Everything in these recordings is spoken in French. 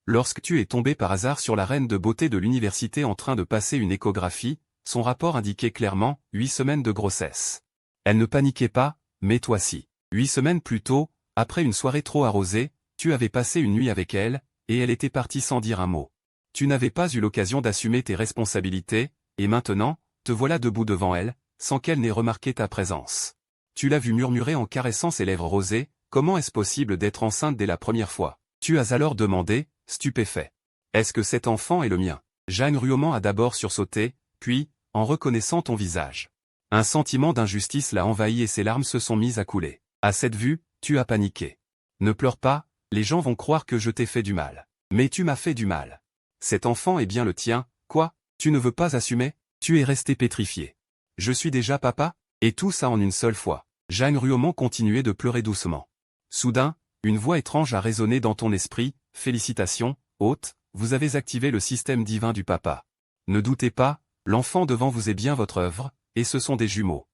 Lorsque tu es tombé par hasard sur la reine de beauté de l'université en train de passer une échographie, son rapport indiquait clairement 8 semaines de grossesse. Elle ne paniquait pas, mais toi si. 8 semaines plus tôt, après une soirée trop arrosée, tu avais passé une nuit avec elle, et elle était partie sans dire un mot. Tu n'avais pas eu l'occasion d'assumer tes responsabilités, et maintenant, te voilà debout devant elle, sans qu'elle n'ait remarqué ta présence. Tu l'as vue murmurer en caressant ses lèvres rosées, « Comment est-ce possible d'être enceinte dès la première fois ?» Tu as alors demandé, stupéfait. « Est-ce que cet enfant est le mien ?» Jeanne Ruaument a d'abord sursauté, puis, en reconnaissant ton visage. Un sentiment d'injustice l'a envahi et ses larmes se sont mises à couler. À cette vue, tu as paniqué. « Ne pleure pas, les gens vont croire que je t'ai fait du mal. » Mais tu m'as fait du mal. Cet enfant est bien le tien, quoi? Tu ne veux pas assumer? Tu es resté pétrifié. Je suis déjà papa? Et tout ça en une seule fois. Jeanne Ruaument continuait de pleurer doucement. Soudain, une voix étrange a résonné dans ton esprit, « Félicitations, hôte, vous avez activé le système divin du papa. Ne doutez pas, l'enfant devant vous est bien votre œuvre, et ce sont des jumeaux.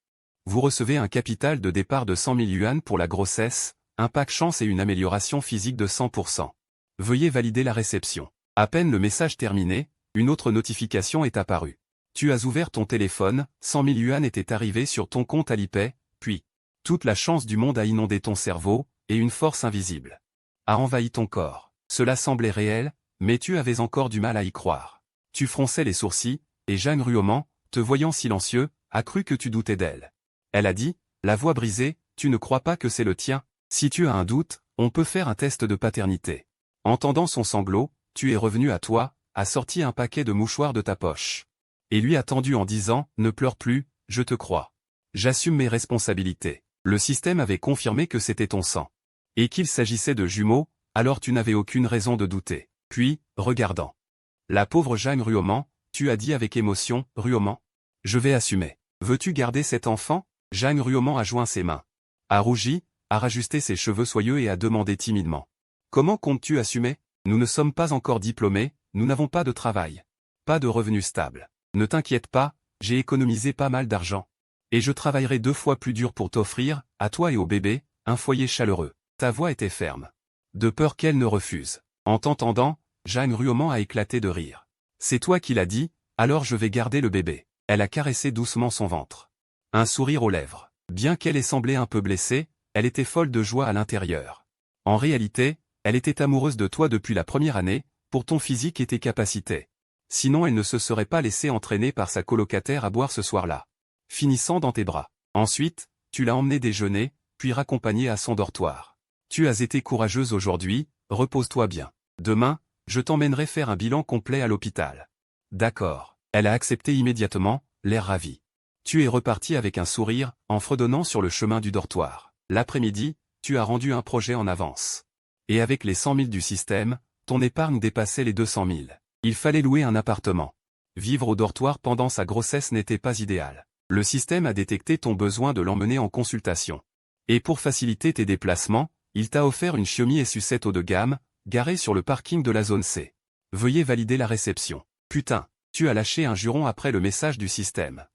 Vous recevez un capital de départ de 100 000 yuan pour la grossesse, un pack chance et une amélioration physique de 100%. Veuillez valider la réception. » À peine le message terminé, une autre notification est apparue. Tu as ouvert ton téléphone, 100 000 yuan étaient arrivés sur ton compte Alipay, puis, toute la chance du monde a inondé ton cerveau, et une force invisible a envahi ton corps. Cela semblait réel, mais tu avais encore du mal à y croire. Tu fronçais les sourcils, et Jeanne Ruaument, te voyant silencieux, a cru que tu doutais d'elle. Elle a dit, la voix brisée, « Tu ne crois pas que c'est le tien? Si tu as un doute, on peut faire un test de paternité. » Entendant son sanglot, tu es revenu à toi, a sorti un paquet de mouchoirs de ta poche. Et lui a tendu en disant, « Ne pleure plus, je te crois. J'assume mes responsabilités. » Le système avait confirmé que c'était ton sang. Et qu'il s'agissait de jumeaux, alors tu n'avais aucune raison de douter. Puis, regardant la pauvre Jeanne Ruaument, tu as dit avec émotion, « Ruaument, je vais assumer. Veux-tu garder cet enfant ?» Jeanne Ruaument a joint ses mains, a rougi, a rajusté ses cheveux soyeux et a demandé timidement. « Comment comptes-tu assumer? Nous ne sommes pas encore diplômés, nous n'avons pas de travail. Pas de revenus stables. Ne t'inquiète pas, j'ai économisé pas mal d'argent. Et je travaillerai 2 fois plus dur pour t'offrir, à toi et au bébé, un foyer chaleureux. » Ta voix était ferme. De peur qu'elle ne refuse. En t'entendant, Jeanne Ruaument a éclaté de rire. « C'est toi qui l'as dit, alors je vais garder le bébé. » Elle a caressé doucement son ventre. Un sourire aux lèvres. Bien qu'elle ait semblé un peu blessée, elle était folle de joie à l'intérieur. En réalité, elle était amoureuse de toi depuis la première année, pour ton physique et tes capacités. Sinon elle ne se serait pas laissée entraîner par sa colocataire à boire ce soir-là. Finissant dans tes bras. Ensuite, tu l'as emmenée déjeuner, puis raccompagnée à son dortoir. Tu as été courageuse aujourd'hui, repose-toi bien. Demain, je t'emmènerai faire un bilan complet à l'hôpital. D'accord. Elle a accepté immédiatement, l'air ravi. Tu es reparti avec un sourire, en fredonnant sur le chemin du dortoir. L'après-midi, tu as rendu un projet en avance. Et avec les 100 000 du système, ton épargne dépassait les 200 000. Il fallait louer un appartement. Vivre au dortoir pendant sa grossesse n'était pas idéal. Le système a détecté ton besoin de l'emmener en consultation. Et pour faciliter tes déplacements, il t'a offert une Xiaomi SU7 haut de gamme, garée sur le parking de la zone C. Veuillez valider la réception. Putain, tu as lâché un juron après le message du système.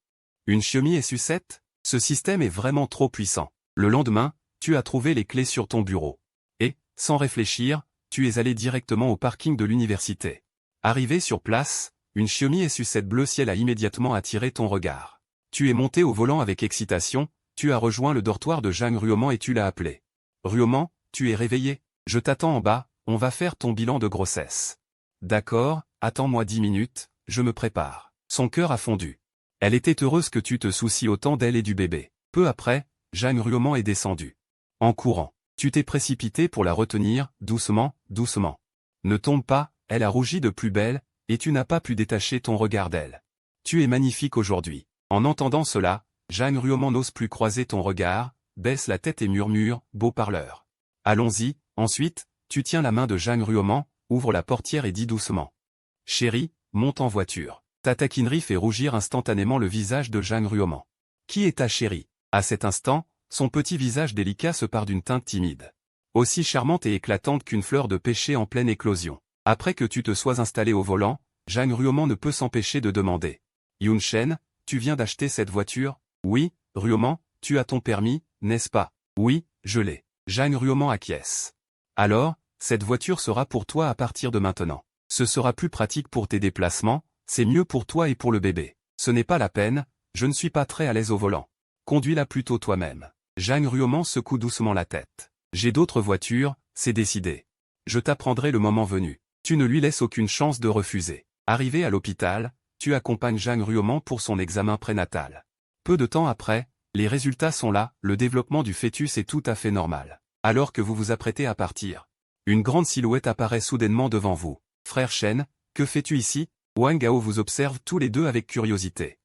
Une Xiaomi SU7? Ce système est vraiment trop puissant. Le lendemain, tu as trouvé les clés sur ton bureau. Et, sans réfléchir, tu es allé directement au parking de l'université. Arrivé sur place, une Xiaomi SU7 bleu ciel a immédiatement attiré ton regard. Tu es monté au volant avec excitation, tu as rejoint le dortoir de Jeanne Ruaument et tu l'as appelé. Ruaument, tu es réveillé? Je t'attends en bas, on va faire ton bilan de grossesse. D'accord, attends-moi 10 minutes, je me prépare. Son cœur a fondu. Elle était heureuse que tu te soucies autant d'elle et du bébé. Peu après, Jeanne Ruaument est descendue. En courant, tu t'es précipité pour la retenir, doucement, doucement. Ne tombe pas, elle a rougi de plus belle, et tu n'as pas pu détacher ton regard d'elle. Tu es magnifique aujourd'hui. En entendant cela, Jeanne Ruaument n'ose plus croiser ton regard, baisse la tête et murmure, « Beau parleur. » Allons-y. Ensuite, tu tiens la main de Jeanne Ruaument, ouvre la portière et dis doucement. « Chérie, monte en voiture. » Ta taquinerie fait rougir instantanément le visage de Jeanne Ruaument. Qui est ta chérie? À cet instant, son petit visage délicat se pare d'une teinte timide. Aussi charmante et éclatante qu'une fleur de pêcher en pleine éclosion. Après que tu te sois installé au volant, Jeanne Ruaument ne peut s'empêcher de demander. « Yun Shen, tu viens d'acheter cette voiture? » « Oui, Ruaument, tu as ton permis, n'est-ce pas? » « Oui, je l'ai. » Jeanne Ruaument acquiesce. « Alors, cette voiture sera pour toi à partir de maintenant. Ce sera plus pratique pour tes déplacements, c'est mieux pour toi et pour le bébé. Ce n'est pas la peine, je ne suis pas très à l'aise au volant. Conduis-la plutôt toi-même. Jeanne Ruaument secoue doucement la tête. J'ai d'autres voitures, c'est décidé. Je t'apprendrai le moment venu. Tu ne lui laisses aucune chance de refuser. Arrivé à l'hôpital, tu accompagnes Jeanne Ruaument pour son examen prénatal. Peu de temps après, les résultats sont là, le développement du fœtus est tout à fait normal. Alors que vous vous apprêtez à partir, une grande silhouette apparaît soudainement devant vous. Frère Chen, que fais-tu ici? Wang Gao vous observe tous les deux avec curiosité.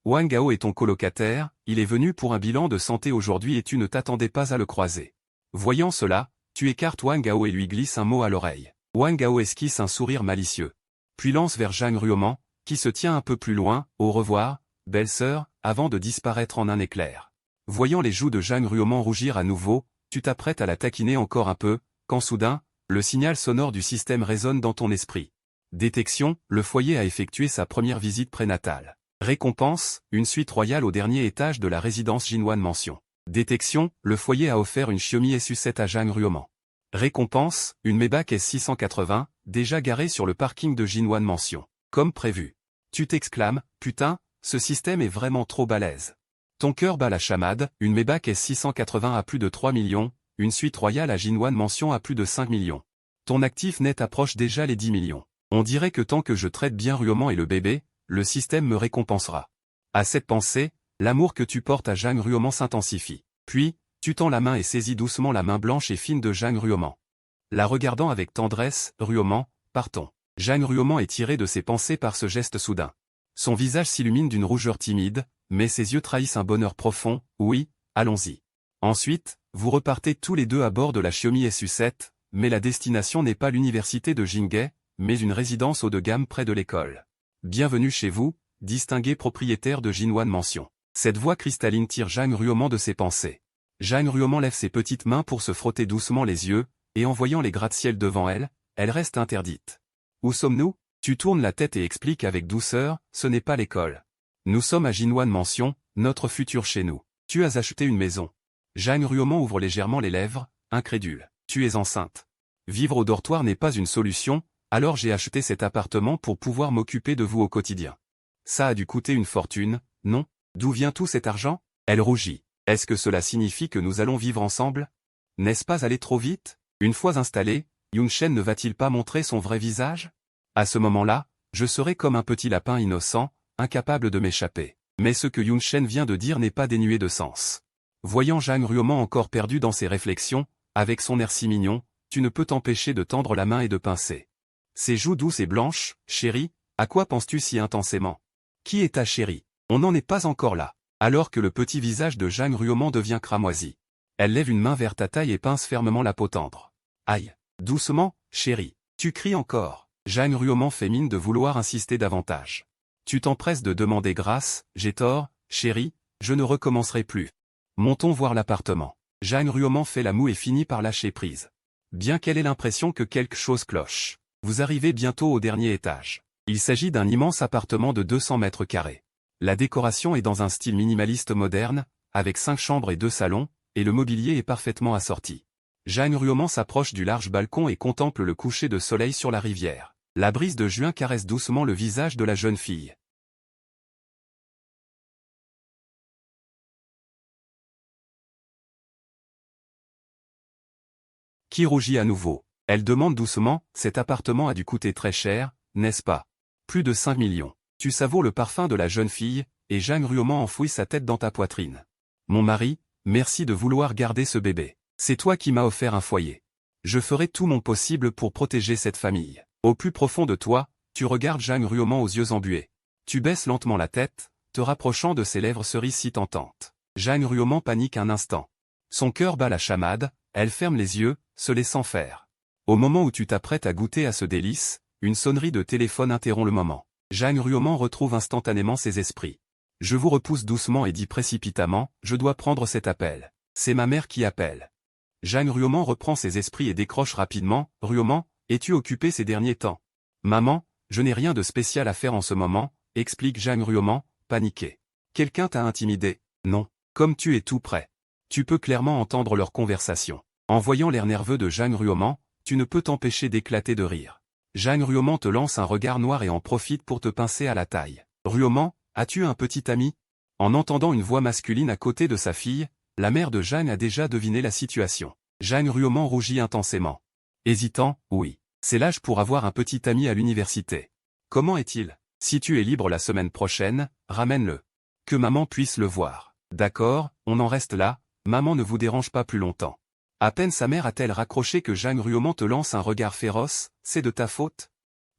Wang Gao est ton colocataire, il est venu pour un bilan de santé aujourd'hui et tu ne t'attendais pas à le croiser. Voyant cela, tu écartes Wang Gao et lui glisses un mot à l'oreille. Wang Gao esquisse un sourire malicieux. Puis lance vers Jeanne Ruaument, qui se tient un peu plus loin, au revoir, belle-sœur, avant de disparaître en un éclair. Voyant les joues de Jeanne Ruaument rougir à nouveau, tu t'apprêtes à la taquiner encore un peu, quand soudain, le signal sonore du système résonne dans ton esprit. Détection, le foyer a effectué sa première visite prénatale. Récompense, une suite royale au dernier étage de la résidence Jinwan Mansion. Détection, le foyer a offert une Xiaomi SU7 à Jeanne Ruaument. Récompense, une Maybach S680, déjà garée sur le parking de Jinwan Mansion. Comme prévu. Tu t'exclames, putain, ce système est vraiment trop balèze. Ton cœur bat la chamade, une Maybach S680 à plus de 3 millions, une suite royale à Jinwan Mansion à plus de 5 millions. Ton actif net approche déjà les 10 millions. On dirait que tant que je traite bien Ruaument et le bébé, le système me récompensera. À cette pensée, l'amour que tu portes à Jeanne Ruaument s'intensifie. Puis, tu tends la main et saisis doucement la main blanche et fine de Jeanne Ruaument. La regardant avec tendresse, Ruaument, partons. Jeanne Ruaument est tirée de ses pensées par ce geste soudain. Son visage s'illumine d'une rougeur timide, mais ses yeux trahissent un bonheur profond, oui, allons-y. Ensuite, vous repartez tous les deux à bord de la Xiaomi SU7, mais la destination n'est pas l'université de Jinghe, mais une résidence haut de gamme près de l'école. Bienvenue chez vous, distingué propriétaire de Jinwan Mansion. Cette voix cristalline tire Jeanne Ruaument de ses pensées. Jeanne Ruaument lève ses petites mains pour se frotter doucement les yeux, et en voyant les gratte-ciel devant elle, elle reste interdite. Où sommes-nous? Tu tournes la tête et expliques avec douceur, ce n'est pas l'école. Nous sommes à Jinwan Mansion, notre futur chez nous. Tu as acheté une maison. Jeanne Ruaument ouvre légèrement les lèvres, incrédule. Tu es enceinte. Vivre au dortoir n'est pas une solution, alors j'ai acheté cet appartement pour pouvoir m'occuper de vous au quotidien. Ça a dû coûter une fortune, non? D'où vient tout cet argent? Elle rougit. Est-ce que cela signifie que nous allons vivre ensemble? N'est-ce pas aller trop vite? Une fois installé, Yun Shen ne va-t-il pas montrer son vrai visage? À ce moment-là, je serai comme un petit lapin innocent, incapable de m'échapper. Mais ce que Yun Shen vient de dire n'est pas dénué de sens. Voyant Jeanne Ruaument encore perdue dans ses réflexions, avec son air si mignon, tu ne peux t'empêcher de tendre la main et de pincer. Ses joues douces et blanches, chérie, à quoi penses-tu si intensément? Qui est ta chérie? On n'en est pas encore là. Alors que le petit visage de Jeanne Ruaument devient cramoisi. Elle lève une main vers ta taille et pince fermement la peau tendre. Aïe! Doucement, chérie. Tu cries encore. Jeanne Ruaument fait mine de vouloir insister davantage. Tu t'empresses de demander grâce, j'ai tort, chérie, je ne recommencerai plus. Montons voir l'appartement. Jeanne Ruaument fait la moue et finit par lâcher prise. Bien qu'elle ait l'impression que quelque chose cloche. Vous arrivez bientôt au dernier étage. Il s'agit d'un immense appartement de 200 mètres carrés. La décoration est dans un style minimaliste moderne, avec 5 chambres et 2 salons, et le mobilier est parfaitement assorti. Jeanne Ruaument s'approche du large balcon et contemple le coucher de soleil sur la rivière. La brise de juin caresse doucement le visage de la jeune fille. Qui rougit à nouveau. Elle demande doucement, cet appartement a dû coûter très cher, n'est-ce pas? Plus de 5 millions. Tu savoures le parfum de la jeune fille, et Jeanne Ruaument enfouit sa tête dans ta poitrine. Mon mari, merci de vouloir garder ce bébé. C'est toi qui m'as offert un foyer. Je ferai tout mon possible pour protéger cette famille. Au plus profond de toi, tu regardes Jeanne Ruaument aux yeux embués. Tu baisses lentement la tête, te rapprochant de ses lèvres cerises si tentantes. Jeanne Ruaument panique un instant. Son cœur bat la chamade, elle ferme les yeux, se laissant faire. Au moment où tu t'apprêtes à goûter à ce délice, une sonnerie de téléphone interrompt le moment. Jeanne Ruaument retrouve instantanément ses esprits. Je vous repousse doucement et dit précipitamment, je dois prendre cet appel. C'est ma mère qui appelle. Jeanne Ruaument reprend ses esprits et décroche rapidement. Ruaument, es-tu occupé ces derniers temps? Maman, je n'ai rien de spécial à faire en ce moment, explique Jeanne Ruaument, paniquée. Quelqu'un t'a intimidé? Non. Comme tu es tout près. Tu peux clairement entendre leur conversation. En voyant l'air nerveux de Jeanne Ruaument, tu ne peux t'empêcher d'éclater de rire. Jeanne Ruaument te lance un regard noir et en profite pour te pincer à la taille. Ruaument, as-tu un petit ami? En entendant une voix masculine à côté de sa fille, la mère de Jeanne a déjà deviné la situation. Jeanne Ruaument rougit intensément. Hésitant, oui. C'est l'âge pour avoir un petit ami à l'université. Comment est-il? Si tu es libre la semaine prochaine, ramène-le. Que maman puisse le voir. D'accord, on en reste là, maman ne vous dérange pas plus longtemps. À peine sa mère a-t-elle raccroché que Jeanne Ruaument te lance un regard féroce, c'est de ta faute?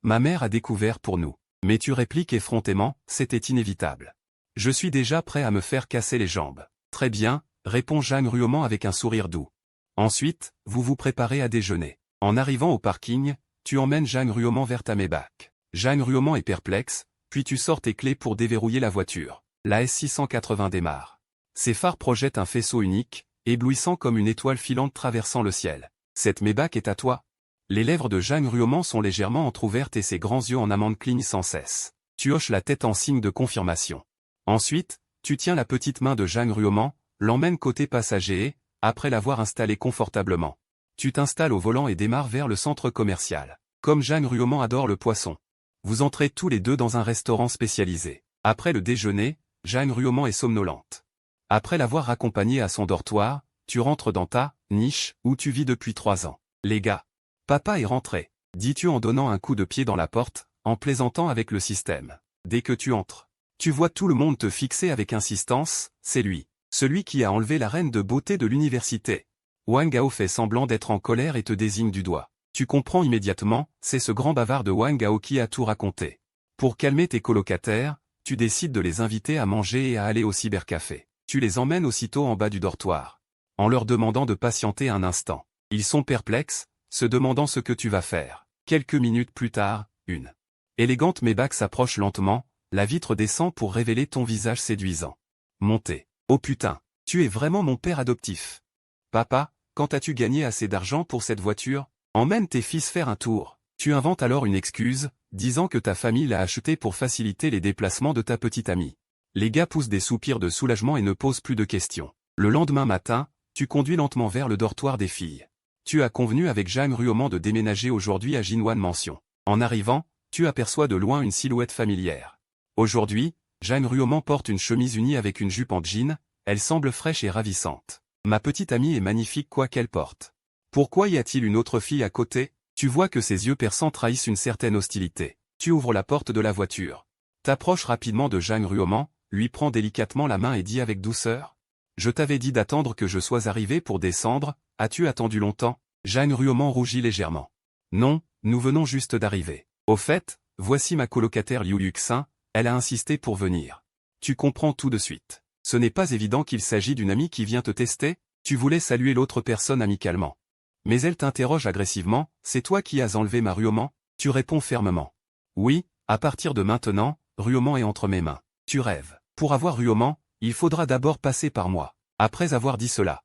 Ma mère a découvert pour nous. Mais tu répliques effrontément, c'était inévitable. Je suis déjà prêt à me faire casser les jambes. Très bien, répond Jeanne Ruaument avec un sourire doux. Ensuite, vous vous préparez à déjeuner. En arrivant au parking, tu emmènes Jeanne Ruaument vers ta Maybach. Jeanne Ruaument est perplexe, puis tu sors tes clés pour déverrouiller la voiture. La S680 démarre. Ses phares projettent un faisceau unique, éblouissant comme une étoile filante traversant le ciel. Cette Maybach est à toi. Les lèvres de Jeanne Ruaument sont légèrement entr'ouvertes et ses grands yeux en amande clignent sans cesse. Tu hoches la tête en signe de confirmation. Ensuite, tu tiens la petite main de Jeanne Ruaument, l'emmènes côté passager et, après l'avoir installée confortablement, tu t'installes au volant et démarres vers le centre commercial. Comme Jeanne Ruaument adore le poisson. Vous entrez tous les deux dans un restaurant spécialisé. Après le déjeuner, Jeanne Ruaument est somnolente. Après l'avoir raccompagnée à son dortoir, tu rentres dans ta niche où tu vis depuis 3 ans. Les gars. Papa est rentré, dis-tu en donnant un coup de pied dans la porte, en plaisantant avec le système. Dès que tu entres, tu vois tout le monde te fixer avec insistance, c'est lui. Celui qui a enlevé la reine de beauté de l'université. Wang Gao fait semblant d'être en colère et te désigne du doigt. Tu comprends immédiatement, c'est ce grand bavard de Wang Gao qui a tout raconté. Pour calmer tes colocataires, tu décides de les inviter à manger et à aller au cybercafé. Tu les emmènes aussitôt en bas du dortoir, en leur demandant de patienter un instant. Ils sont perplexes, se demandant ce que tu vas faire. Quelques minutes plus tard, une élégante Maybach s'approche lentement, la vitre descend pour révéler ton visage séduisant. Montez. Oh putain, tu es vraiment mon père adoptif. Papa, quand as-tu gagné assez d'argent pour cette voiture? Emmène tes fils faire un tour. Tu inventes alors une excuse, disant que ta famille l'a achetée pour faciliter les déplacements de ta petite amie. Les gars poussent des soupirs de soulagement et ne posent plus de questions. Le lendemain matin, tu conduis lentement vers le dortoir des filles. Tu as convenu avec Jeanne Ruaument de déménager aujourd'hui à Jinwan Mansion. En arrivant, tu aperçois de loin une silhouette familière. Aujourd'hui, Jeanne Ruaument porte une chemise unie avec une jupe en jean, elle semble fraîche et ravissante. Ma petite amie est magnifique quoi qu'elle porte. Pourquoi y a-t-il une autre fille à côté? Tu vois que ses yeux perçants trahissent une certaine hostilité. Tu ouvres la porte de la voiture. T'approches rapidement de Jeanne Ruaument, lui prends délicatement la main et dis avec douceur. Je t'avais dit d'attendre que je sois arrivé pour descendre, as-tu attendu longtemps? Jeanne Ruaument rougit légèrement. Non, nous venons juste d'arriver. Au fait, voici ma colocataire Liu Yuxin, elle a insisté pour venir. Tu comprends tout de suite. Ce n'est pas évident qu'il s'agit d'une amie qui vient te tester, tu voulais saluer l'autre personne amicalement. Mais elle t'interroge agressivement, c'est toi qui as enlevé ma Ruaument? Tu réponds fermement. Oui, à partir de maintenant, Ruaument est entre mes mains. Tu rêves. Pour avoir Ruaument, il faudra d'abord passer par moi. Après avoir dit cela,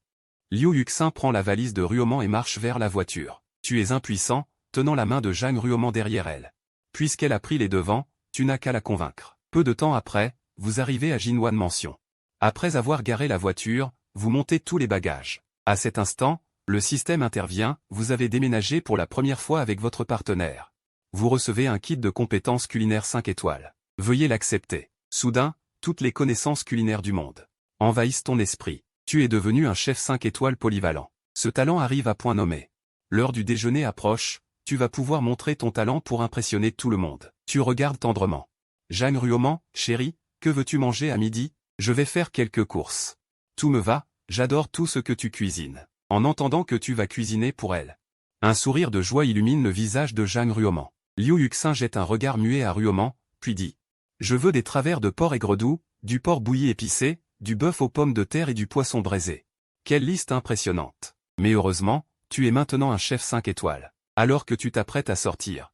Liu Yuxin prend la valise de Ruaument et marche vers la voiture. Tu es impuissant, tenant la main de Jeanne Ruaument derrière elle. Puisqu'elle a pris les devants, tu n'as qu'à la convaincre. Peu de temps après, vous arrivez à Jinwan Mansion. Après avoir garé la voiture, vous montez tous les bagages. À cet instant, le système intervient, vous avez déménagé pour la première fois avec votre partenaire. Vous recevez un kit de compétences culinaires 5 étoiles. Veuillez l'accepter. Soudain, toutes les connaissances culinaires du monde envahissent ton esprit. Tu es devenu un chef 5 étoiles polyvalent. Ce talent arrive à point nommé. L'heure du déjeuner approche, tu vas pouvoir montrer ton talent pour impressionner tout le monde. Tu regardes tendrement Jeanne Ruaument, chérie, que veux-tu manger à midi? Je vais faire quelques courses. Tout me va, j'adore tout ce que tu cuisines. En entendant que tu vas cuisiner pour elle. Un sourire de joie illumine le visage de Jeanne Ruaument. Liu Yuxin jette un regard muet à Ruaument, puis dit. Je veux des travers de porc aigre doux, du porc bouilli épicé, du bœuf aux pommes de terre et du poisson braisé. Quelle liste impressionnante. Mais heureusement, tu es maintenant un chef 5 étoiles. Alors que tu t'apprêtes à sortir.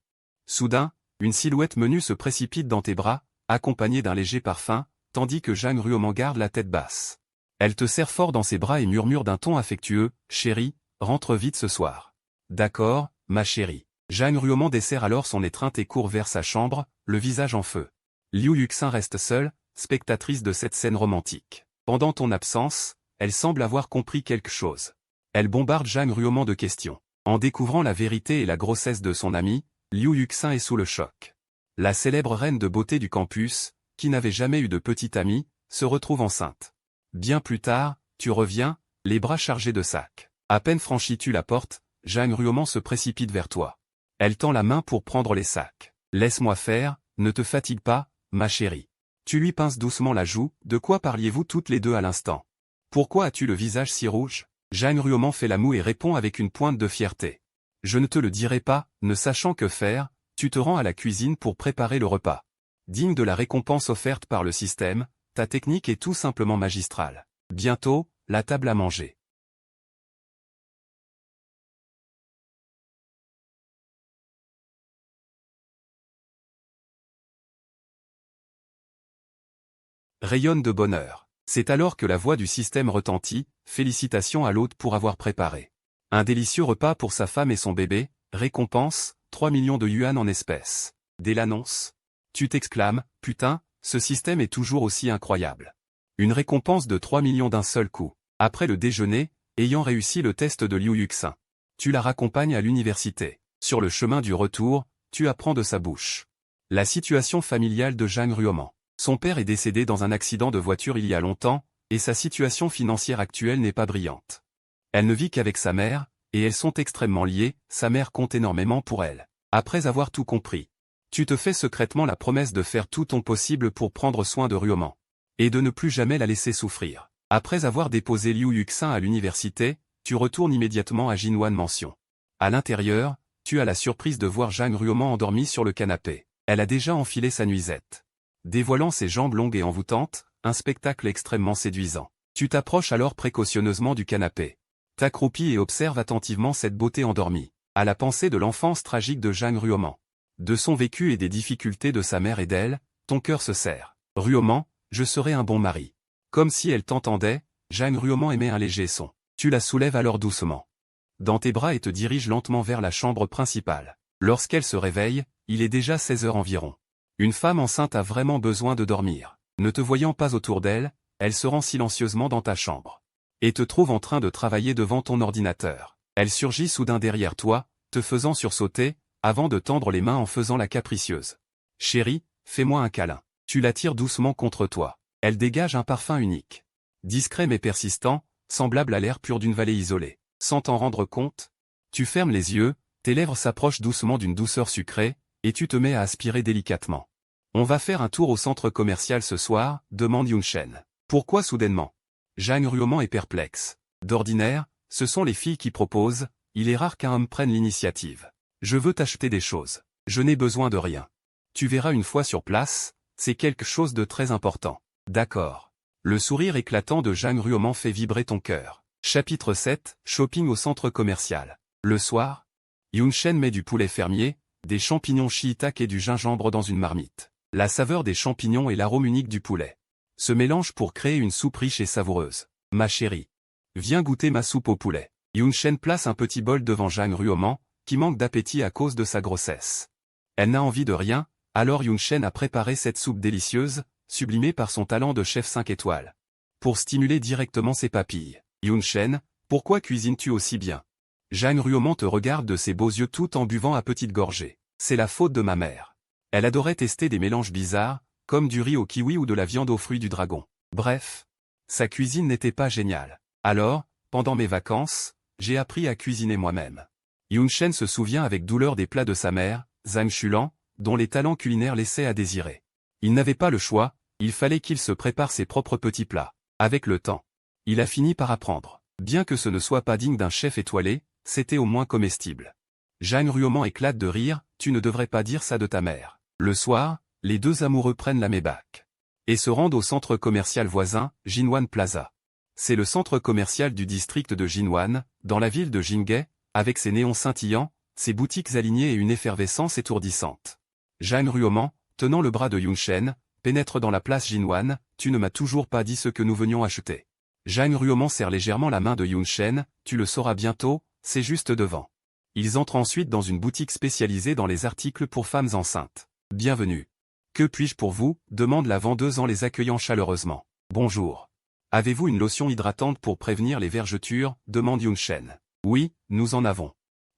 Soudain, une silhouette menue se précipite dans tes bras, accompagnée d'un léger parfum, tandis que Jeanne Ruaument garde la tête basse. Elle te serre fort dans ses bras et murmure d'un ton affectueux, « Chérie, rentre vite ce soir. » D'accord, ma chérie. Jeanne Ruaument dessert alors son étreinte et court vers sa chambre, le visage en feu. Liu Yuxin reste seule, spectatrice de cette scène romantique. Pendant ton absence, elle semble avoir compris quelque chose. Elle bombarde Jeanne Ruaument de questions. En découvrant la vérité et la grossesse de son ami, Liu Yuxin est sous le choc. La célèbre reine de beauté du campus, qui n'avait jamais eu de petite amie, se retrouve enceinte. Bien plus tard, tu reviens, les bras chargés de sacs. À peine franchis-tu la porte, Zhang Ruoman se précipite vers toi. Elle tend la main pour prendre les sacs. Laisse-moi faire, ne te fatigue pas, ma chérie. Tu lui pinces doucement la joue, de quoi parliez-vous toutes les deux à l'instant? Pourquoi as-tu le visage si rouge? Zhang Ruoman fait la moue et répond avec une pointe de fierté. Je ne te le dirai pas, ne sachant que faire, tu te rends à la cuisine pour préparer le repas. Digne de la récompense offerte par le système, ta technique est tout simplement magistrale. Bientôt, la table à manger. Rayonne de bonheur. C'est alors que la voix du système retentit, félicitations à l'hôte pour avoir préparé un délicieux repas pour sa femme et son bébé, récompense, 3 millions de yuan en espèces. Dès l'annonce, tu t'exclames, putain, ce système est toujours aussi incroyable. Une récompense de 3 millions d'un seul coup. Après le déjeuner, ayant réussi le test de Liu Yuxin, tu la raccompagnes à l'université. Sur le chemin du retour, tu apprends de sa bouche la situation familiale de Zhang Ruoman. Son père est décédé dans un accident de voiture il y a longtemps, et sa situation financière actuelle n'est pas brillante. Elle ne vit qu'avec sa mère, et elles sont extrêmement liées, sa mère compte énormément pour elle. Après avoir tout compris, tu te fais secrètement la promesse de faire tout ton possible pour prendre soin de Ruoman, et de ne plus jamais la laisser souffrir. Après avoir déposé Liu Yuxin à l'université, tu retournes immédiatement à Jinwan Mansion. À l'intérieur, tu as la surprise de voir Zhang Ruoman endormie sur le canapé. Elle a déjà enfilé sa nuisette, dévoilant ses jambes longues et envoûtantes, un spectacle extrêmement séduisant. Tu t'approches alors précautionneusement du canapé. T'accroupis et observes attentivement cette beauté endormie. À la pensée de l'enfance tragique de Zhang Ruoman, de son vécu et des difficultés de sa mère et d'elle, ton cœur se serre. Ruoman, je serai un bon mari. Comme si elle t'entendait, Zhang Ruoman émet un léger son. Tu la soulèves alors doucement dans tes bras et te diriges lentement vers la chambre principale. Lorsqu'elle se réveille, il est déjà 16 heures environ. Une femme enceinte a vraiment besoin de dormir. Ne te voyant pas autour d'elle, elle se rend silencieusement dans ta chambre et te trouve en train de travailler devant ton ordinateur. Elle surgit soudain derrière toi, te faisant sursauter, avant de tendre les mains en faisant la capricieuse. Chérie, fais-moi un câlin. Tu l'attires doucement contre toi. Elle dégage un parfum unique. Discret mais persistant, semblable à l'air pur d'une vallée isolée. Sans t'en rendre compte, tu fermes les yeux, tes lèvres s'approchent doucement d'une douceur sucrée, et tu te mets à aspirer délicatement. On va faire un tour au centre commercial ce soir, demande Yunshen. Pourquoi soudainement? Zhang Ruoman est perplexe. D'ordinaire, ce sont les filles qui proposent, il est rare qu'un homme prenne l'initiative. Je veux t'acheter des choses. Je n'ai besoin de rien. Tu verras une fois sur place, c'est quelque chose de très important. D'accord. Le sourire éclatant de Zhang Ruoman fait vibrer ton cœur. Chapitre 7, Shopping au centre commercial. Le soir, Yunshen met du poulet fermier, des champignons shiitake et du gingembre dans une marmite. La saveur des champignons et l'arôme unique du poulet se mélangent pour créer une soupe riche et savoureuse. Ma chérie, viens goûter ma soupe au poulet. Yunshen place un petit bol devant Zhang Ruoman, qui manque d'appétit à cause de sa grossesse. Elle n'a envie de rien, alors Yunshen a préparé cette soupe délicieuse, sublimée par son talent de chef 5 étoiles, pour stimuler directement ses papilles. Yunshen, pourquoi cuisines-tu aussi bien? Zhang Ruoman te regarde de ses beaux yeux tout en buvant à petites gorgées. C'est la faute de ma mère. Elle adorait tester des mélanges bizarres, comme du riz au kiwi ou de la viande aux fruits du dragon. Bref, sa cuisine n'était pas géniale. Alors, pendant mes vacances, j'ai appris à cuisiner moi-même. Yunshen se souvient avec douleur des plats de sa mère, Zhang Xulan, dont les talents culinaires laissaient à désirer. Il n'avait pas le choix, il fallait qu'il se prépare ses propres petits plats. Avec le temps, il a fini par apprendre. Bien que ce ne soit pas digne d'un chef étoilé, c'était au moins comestible. Zhang Ruoman éclate de rire, tu ne devrais pas dire ça de ta mère. Le soir, les deux amoureux prennent la Maybach et se rendent au centre commercial voisin, Jinwan Plaza. C'est le centre commercial du district de Jinwan, dans la ville de Jinghe, avec ses néons scintillants, ses boutiques alignées et une effervescence étourdissante. Zhang Ruoman, tenant le bras de Yunshen, pénètre dans la place Jinwan, tu ne m'as toujours pas dit ce que nous venions acheter. Zhang Ruoman serre légèrement la main de Yunshen, tu le sauras bientôt, c'est juste devant. Ils entrent ensuite dans une boutique spécialisée dans les articles pour femmes enceintes. Bienvenue. Que puis-je pour vous? Demande la vendeuse en les accueillant chaleureusement. Bonjour. Avez-vous une lotion hydratante pour prévenir les vergetures? Demande Yunshen. Oui, nous en avons.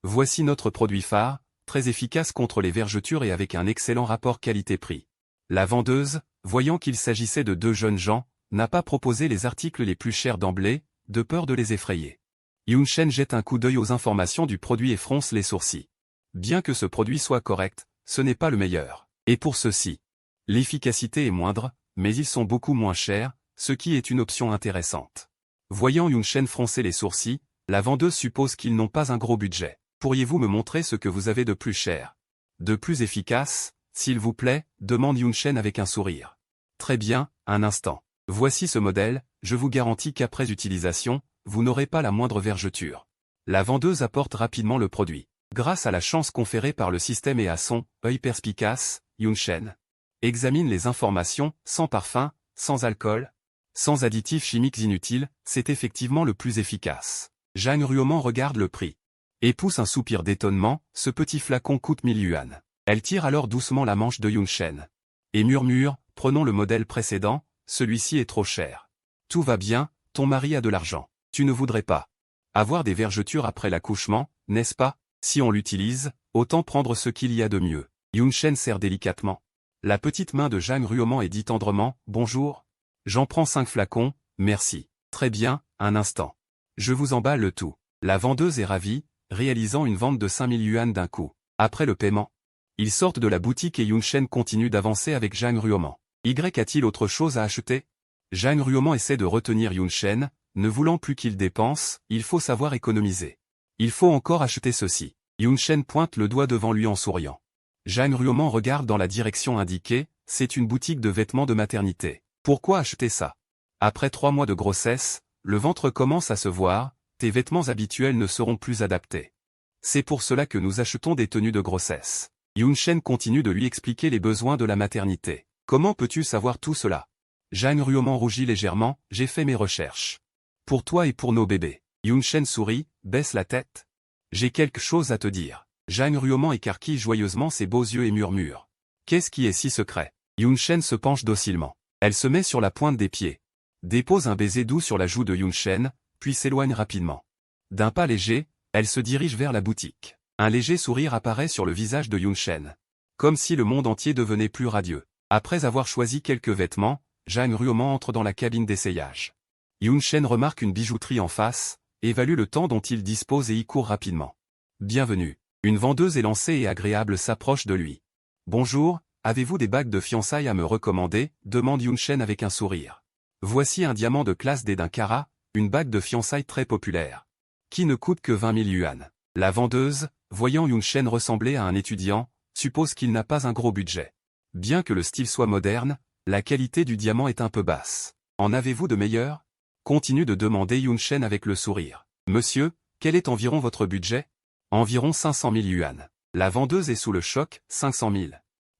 Voici notre produit phare, très efficace contre les vergetures et avec un excellent rapport qualité-prix. La vendeuse, voyant qu'il s'agissait de deux jeunes gens, n'a pas proposé les articles les plus chers d'emblée, de peur de les effrayer. Yunchen jette un coup d'œil aux informations du produit et fronce les sourcils. Bien que ce produit soit correct, ce n'est pas le meilleur. Et pour ceux-ci, l'efficacité est moindre, mais ils sont beaucoup moins chers, ce qui est une option intéressante. Voyant Yunchen froncer les sourcils, la vendeuse suppose qu'ils n'ont pas un gros budget. Pourriez-vous me montrer ce que vous avez de plus cher? De plus efficace, s'il vous plaît, demande Yunchen avec un sourire. Très bien, un instant. Voici ce modèle, je vous garantis qu'après utilisation, vous n'aurez pas la moindre vergeture. La vendeuse apporte rapidement le produit. Grâce à la chance conférée par le système et à son œil perspicace, Yunchen examine les informations, sans parfum, sans alcool, sans additifs chimiques inutiles, c'est effectivement le plus efficace. Zhang Ruoman regarde le prix et pousse un soupir d'étonnement, ce petit flacon coûte 1000 yuan. Elle tire alors doucement la manche de Yunchen et murmure, prenons le modèle précédent, celui-ci est trop cher. Tout va bien, ton mari a de l'argent. Tu ne voudrais pas avoir des vergetures après l'accouchement, n'est-ce pas? Si on l'utilise, autant prendre ce qu'il y a de mieux. Yunchen serre délicatement la petite main de Zhang Ruoman et dit tendrement, bonjour. J'en prends 5 flacons, merci. Très bien, un instant. Je vous emballe le tout. La vendeuse est ravie, réalisant une vente de 5000 yuan d'un coup. Après le paiement, ils sortent de la boutique et Yunchen continue d'avancer avec Zhang Ruoman. Y a-t-il autre chose à acheter? Zhang Ruoman essaie de retenir Yunchen, ne voulant plus qu'il dépense, il faut savoir économiser. Il faut encore acheter ceci. Yunchen pointe le doigt devant lui en souriant. Zhang Ruoman regarde dans la direction indiquée, c'est une boutique de vêtements de maternité. Pourquoi acheter ça? Après 3 mois de grossesse, le ventre commence à se voir, tes vêtements habituels ne seront plus adaptés. C'est pour cela que nous achetons des tenues de grossesse. Yunchen continue de lui expliquer les besoins de la maternité. Comment peux-tu savoir tout cela? Zhang Ruoman rougit légèrement, j'ai fait mes recherches. Pour toi et pour nos bébés. Yunchen sourit, baisse la tête. J'ai quelque chose à te dire. Zhang Ruoman écarquille joyeusement ses beaux yeux et murmure. Qu'est-ce qui est si secret? Yunchen se penche docilement. Elle se met sur la pointe des pieds. Dépose un baiser doux sur la joue de Yunchen, puis s'éloigne rapidement. D'un pas léger, elle se dirige vers la boutique. Un léger sourire apparaît sur le visage de Yunchen. Comme si le monde entier devenait plus radieux. Après avoir choisi quelques vêtements, Zhang Ruoman entre dans la cabine d'essayage. Yunchen remarque une bijouterie en face, évalue le temps dont il dispose et y court rapidement. Bienvenue. Une vendeuse élancée et agréable s'approche de lui. Bonjour, avez-vous des bagues de fiançailles à me recommander? Demande Yunchen avec un sourire. Voici un diamant de classe D d'un carat, une bague de fiançailles très populaire. Qui ne coûte que 20 000 yuan. La vendeuse, voyant Yunchen ressembler à un étudiant, suppose qu'il n'a pas un gros budget. Bien que le style soit moderne, la qualité du diamant est un peu basse. En avez-vous de meilleurs? Continue de demander Yunchen avec le sourire. Monsieur, quel est environ votre budget? Environ 500 000 yuan. La vendeuse est sous le choc, 500 000.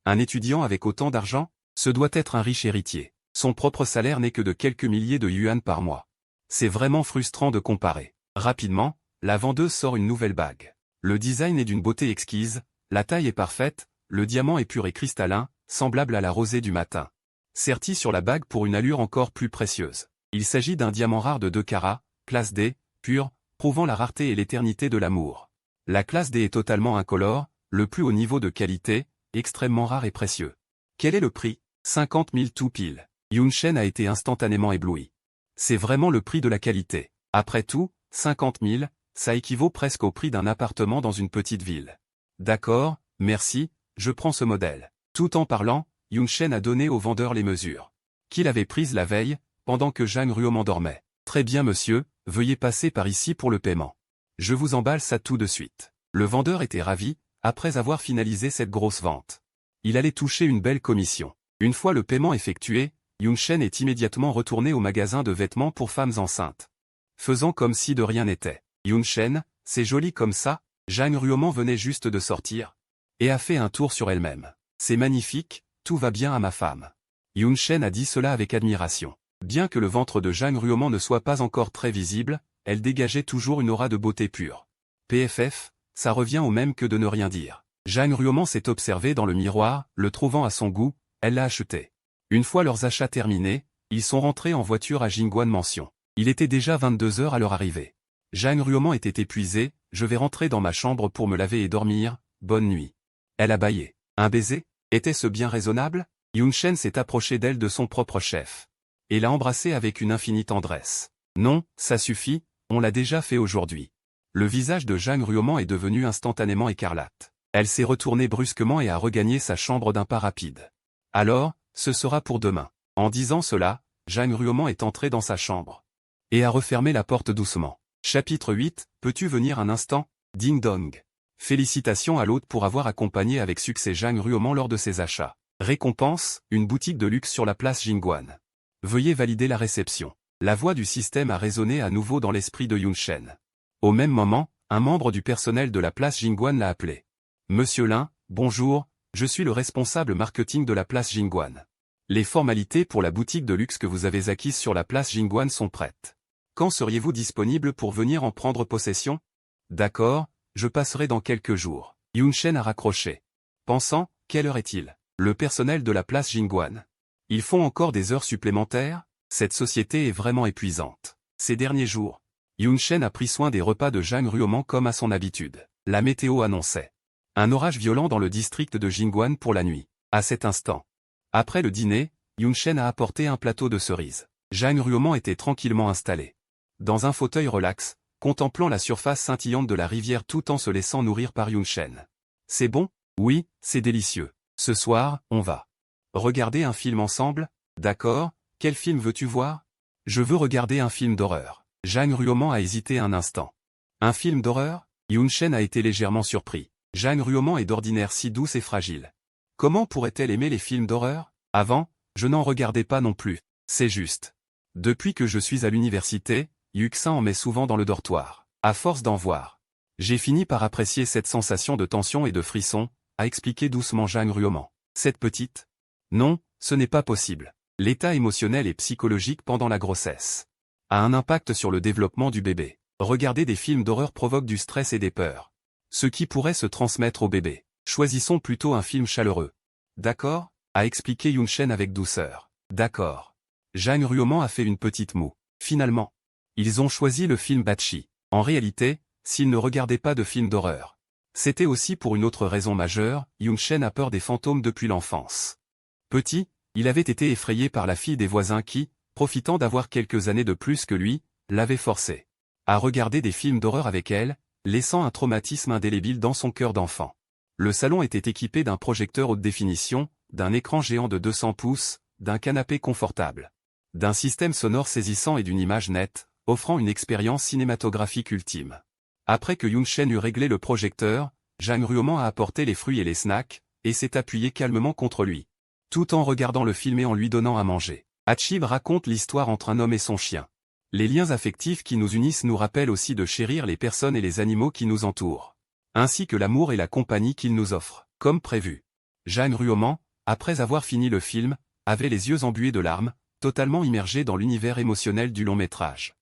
Un étudiant avec autant d'argent? Ce doit être un riche héritier. Son propre salaire n'est que de quelques milliers de yuan par mois. C'est vraiment frustrant de comparer. Rapidement, la vendeuse sort une nouvelle bague. Le design est d'une beauté exquise, la taille est parfaite, le diamant est pur et cristallin, semblable à la rosée du matin. Serti sur la bague pour une allure encore plus précieuse. Il s'agit d'un diamant rare de 2 carats, classe D, pur, prouvant la rareté et l'éternité de l'amour. La classe D est totalement incolore, le plus haut niveau de qualité, extrêmement rare et précieux. Quel est le prix? 50 000 tout pile. Yunchen a été instantanément ébloui. C'est vraiment le prix de la qualité. Après tout, 50 000, ça équivaut presque au prix d'un appartement dans une petite ville. D'accord, merci, je prends ce modèle. Tout en parlant, Yunchen a donné au vendeur les mesures qu'il avait prises la veille, pendant que Zhang Ruoman dormait. Très bien monsieur, veuillez passer par ici pour le paiement. Je vous emballe ça tout de suite. Le vendeur était ravi, après avoir finalisé cette grosse vente. Il allait toucher une belle commission. Une fois le paiement effectué, Yunchen est immédiatement retourné au magasin de vêtements pour femmes enceintes. Faisant comme si de rien n'était. Yunchen, c'est joli comme ça? Zhang Ruoman venait juste de sortir et a fait un tour sur elle-même. C'est magnifique, tout va bien à ma femme. Yunchen a dit cela avec admiration. Bien que le ventre de Zhang Ruoman ne soit pas encore très visible, elle dégageait toujours une aura de beauté pure. PFF, ça revient au même que de ne rien dire. Zhang Ruoman s'est observé dans le miroir, le trouvant à son goût, elle l'a acheté. Une fois leurs achats terminés, ils sont rentrés en voiture à Jingguan Mansion. Il était déjà 22 heures à leur arrivée. Zhang Ruoman était épuisé, je vais rentrer dans ma chambre pour me laver et dormir, bonne nuit. Elle a bâillé. Un baiser? Était-ce bien raisonnable? Yun-shen s'est approché d'elle de son propre chef. Et l'a embrassée avec une infinie tendresse. Non, ça suffit, on l'a déjà fait aujourd'hui. Le visage de Jang Ruoman est devenu instantanément écarlate. Elle s'est retournée brusquement et a regagné sa chambre d'un pas rapide. Alors, ce sera pour demain. En disant cela, Jang Ruoman est entré dans sa chambre. Et a refermé la porte doucement. Chapitre 8, peux-tu venir un instant? Ding dong. Félicitations à l'hôte pour avoir accompagné avec succès Jang Ruoman lors de ses achats. Récompense, une boutique de luxe sur la place Jingguan. Veuillez valider la réception. La voix du système a résonné à nouveau dans l'esprit de Yun-shen. Au même moment, un membre du personnel de la place Jingguan l'a appelé. Monsieur Lin, bonjour, je suis le responsable marketing de la place Jingguan. Les formalités pour la boutique de luxe que vous avez acquise sur la place Jingguan sont prêtes. Quand seriez-vous disponible pour venir en prendre possession? D'accord, je passerai dans quelques jours. Yun-shen a raccroché. Pensant, quelle heure est-il? Le personnel de la place Jingguan. Ils font encore des heures supplémentaires? Cette société est vraiment épuisante. Ces derniers jours, Yun-shen a pris soin des repas de Jang Ruoman comme à son habitude. La météo annonçait un orage violent dans le district de Jingguan pour la nuit. À cet instant, après le dîner, Yun-shen a apporté un plateau de cerises. Jang Ruoman était tranquillement installé dans un fauteuil relax, contemplant la surface scintillante de la rivière tout en se laissant nourrir par Yun-shen. C'est bon? Oui, c'est délicieux. Ce soir, on va regarder un film ensemble? D'accord, quel film veux-tu voir? Je veux regarder un film d'horreur. Jang Ruoman a hésité un instant. Un film d'horreur? Yun-shen a été légèrement surpris. Jang Ruoman est d'ordinaire si douce et fragile. Comment pourrait-elle aimer les films d'horreur? Avant, je n'en regardais pas non plus. C'est juste. Depuis que je suis à l'université, Yuxin en met souvent dans le dortoir. À force d'en voir, j'ai fini par apprécier cette sensation de tension et de frisson, a expliqué doucement Jang Ruoman. Cette petite? Non, ce n'est pas possible. L'état émotionnel et psychologique pendant la grossesse a un impact sur le développement du bébé. Regarder des films d'horreur provoque du stress et des peurs, ce qui pourrait se transmettre au bébé. Choisissons plutôt un film chaleureux. D'accord? A expliqué Yun-shen avec douceur. D'accord. Jang Ruoman a fait une petite moue. Finalement, ils ont choisi le film Bachi. En réalité, s'ils ne regardaient pas de films d'horreur, c'était aussi pour une autre raison majeure, Yun-shen a peur des fantômes depuis l'enfance. Petit, il avait été effrayé par la fille des voisins qui, profitant d'avoir quelques années de plus que lui, l'avait forcé à regarder des films d'horreur avec elle, laissant un traumatisme indélébile dans son cœur d'enfant. Le salon était équipé d'un projecteur haute définition, d'un écran géant de 200 pouces, d'un canapé confortable, d'un système sonore saisissant et d'une image nette, offrant une expérience cinématographique ultime. Après que Yun-shen eut réglé le projecteur, Jang Ruoman a apporté les fruits et les snacks, et s'est appuyé calmement contre lui, tout en regardant le film et en lui donnant à manger. Hachiv raconte l'histoire entre un homme et son chien. Les liens affectifs qui nous unissent nous rappellent aussi de chérir les personnes et les animaux qui nous entourent, ainsi que l'amour et la compagnie qu'ils nous offrent, comme prévu. Jang Ruoman, après avoir fini le film, avait les yeux embués de larmes, totalement immergé dans l'univers émotionnel du long métrage.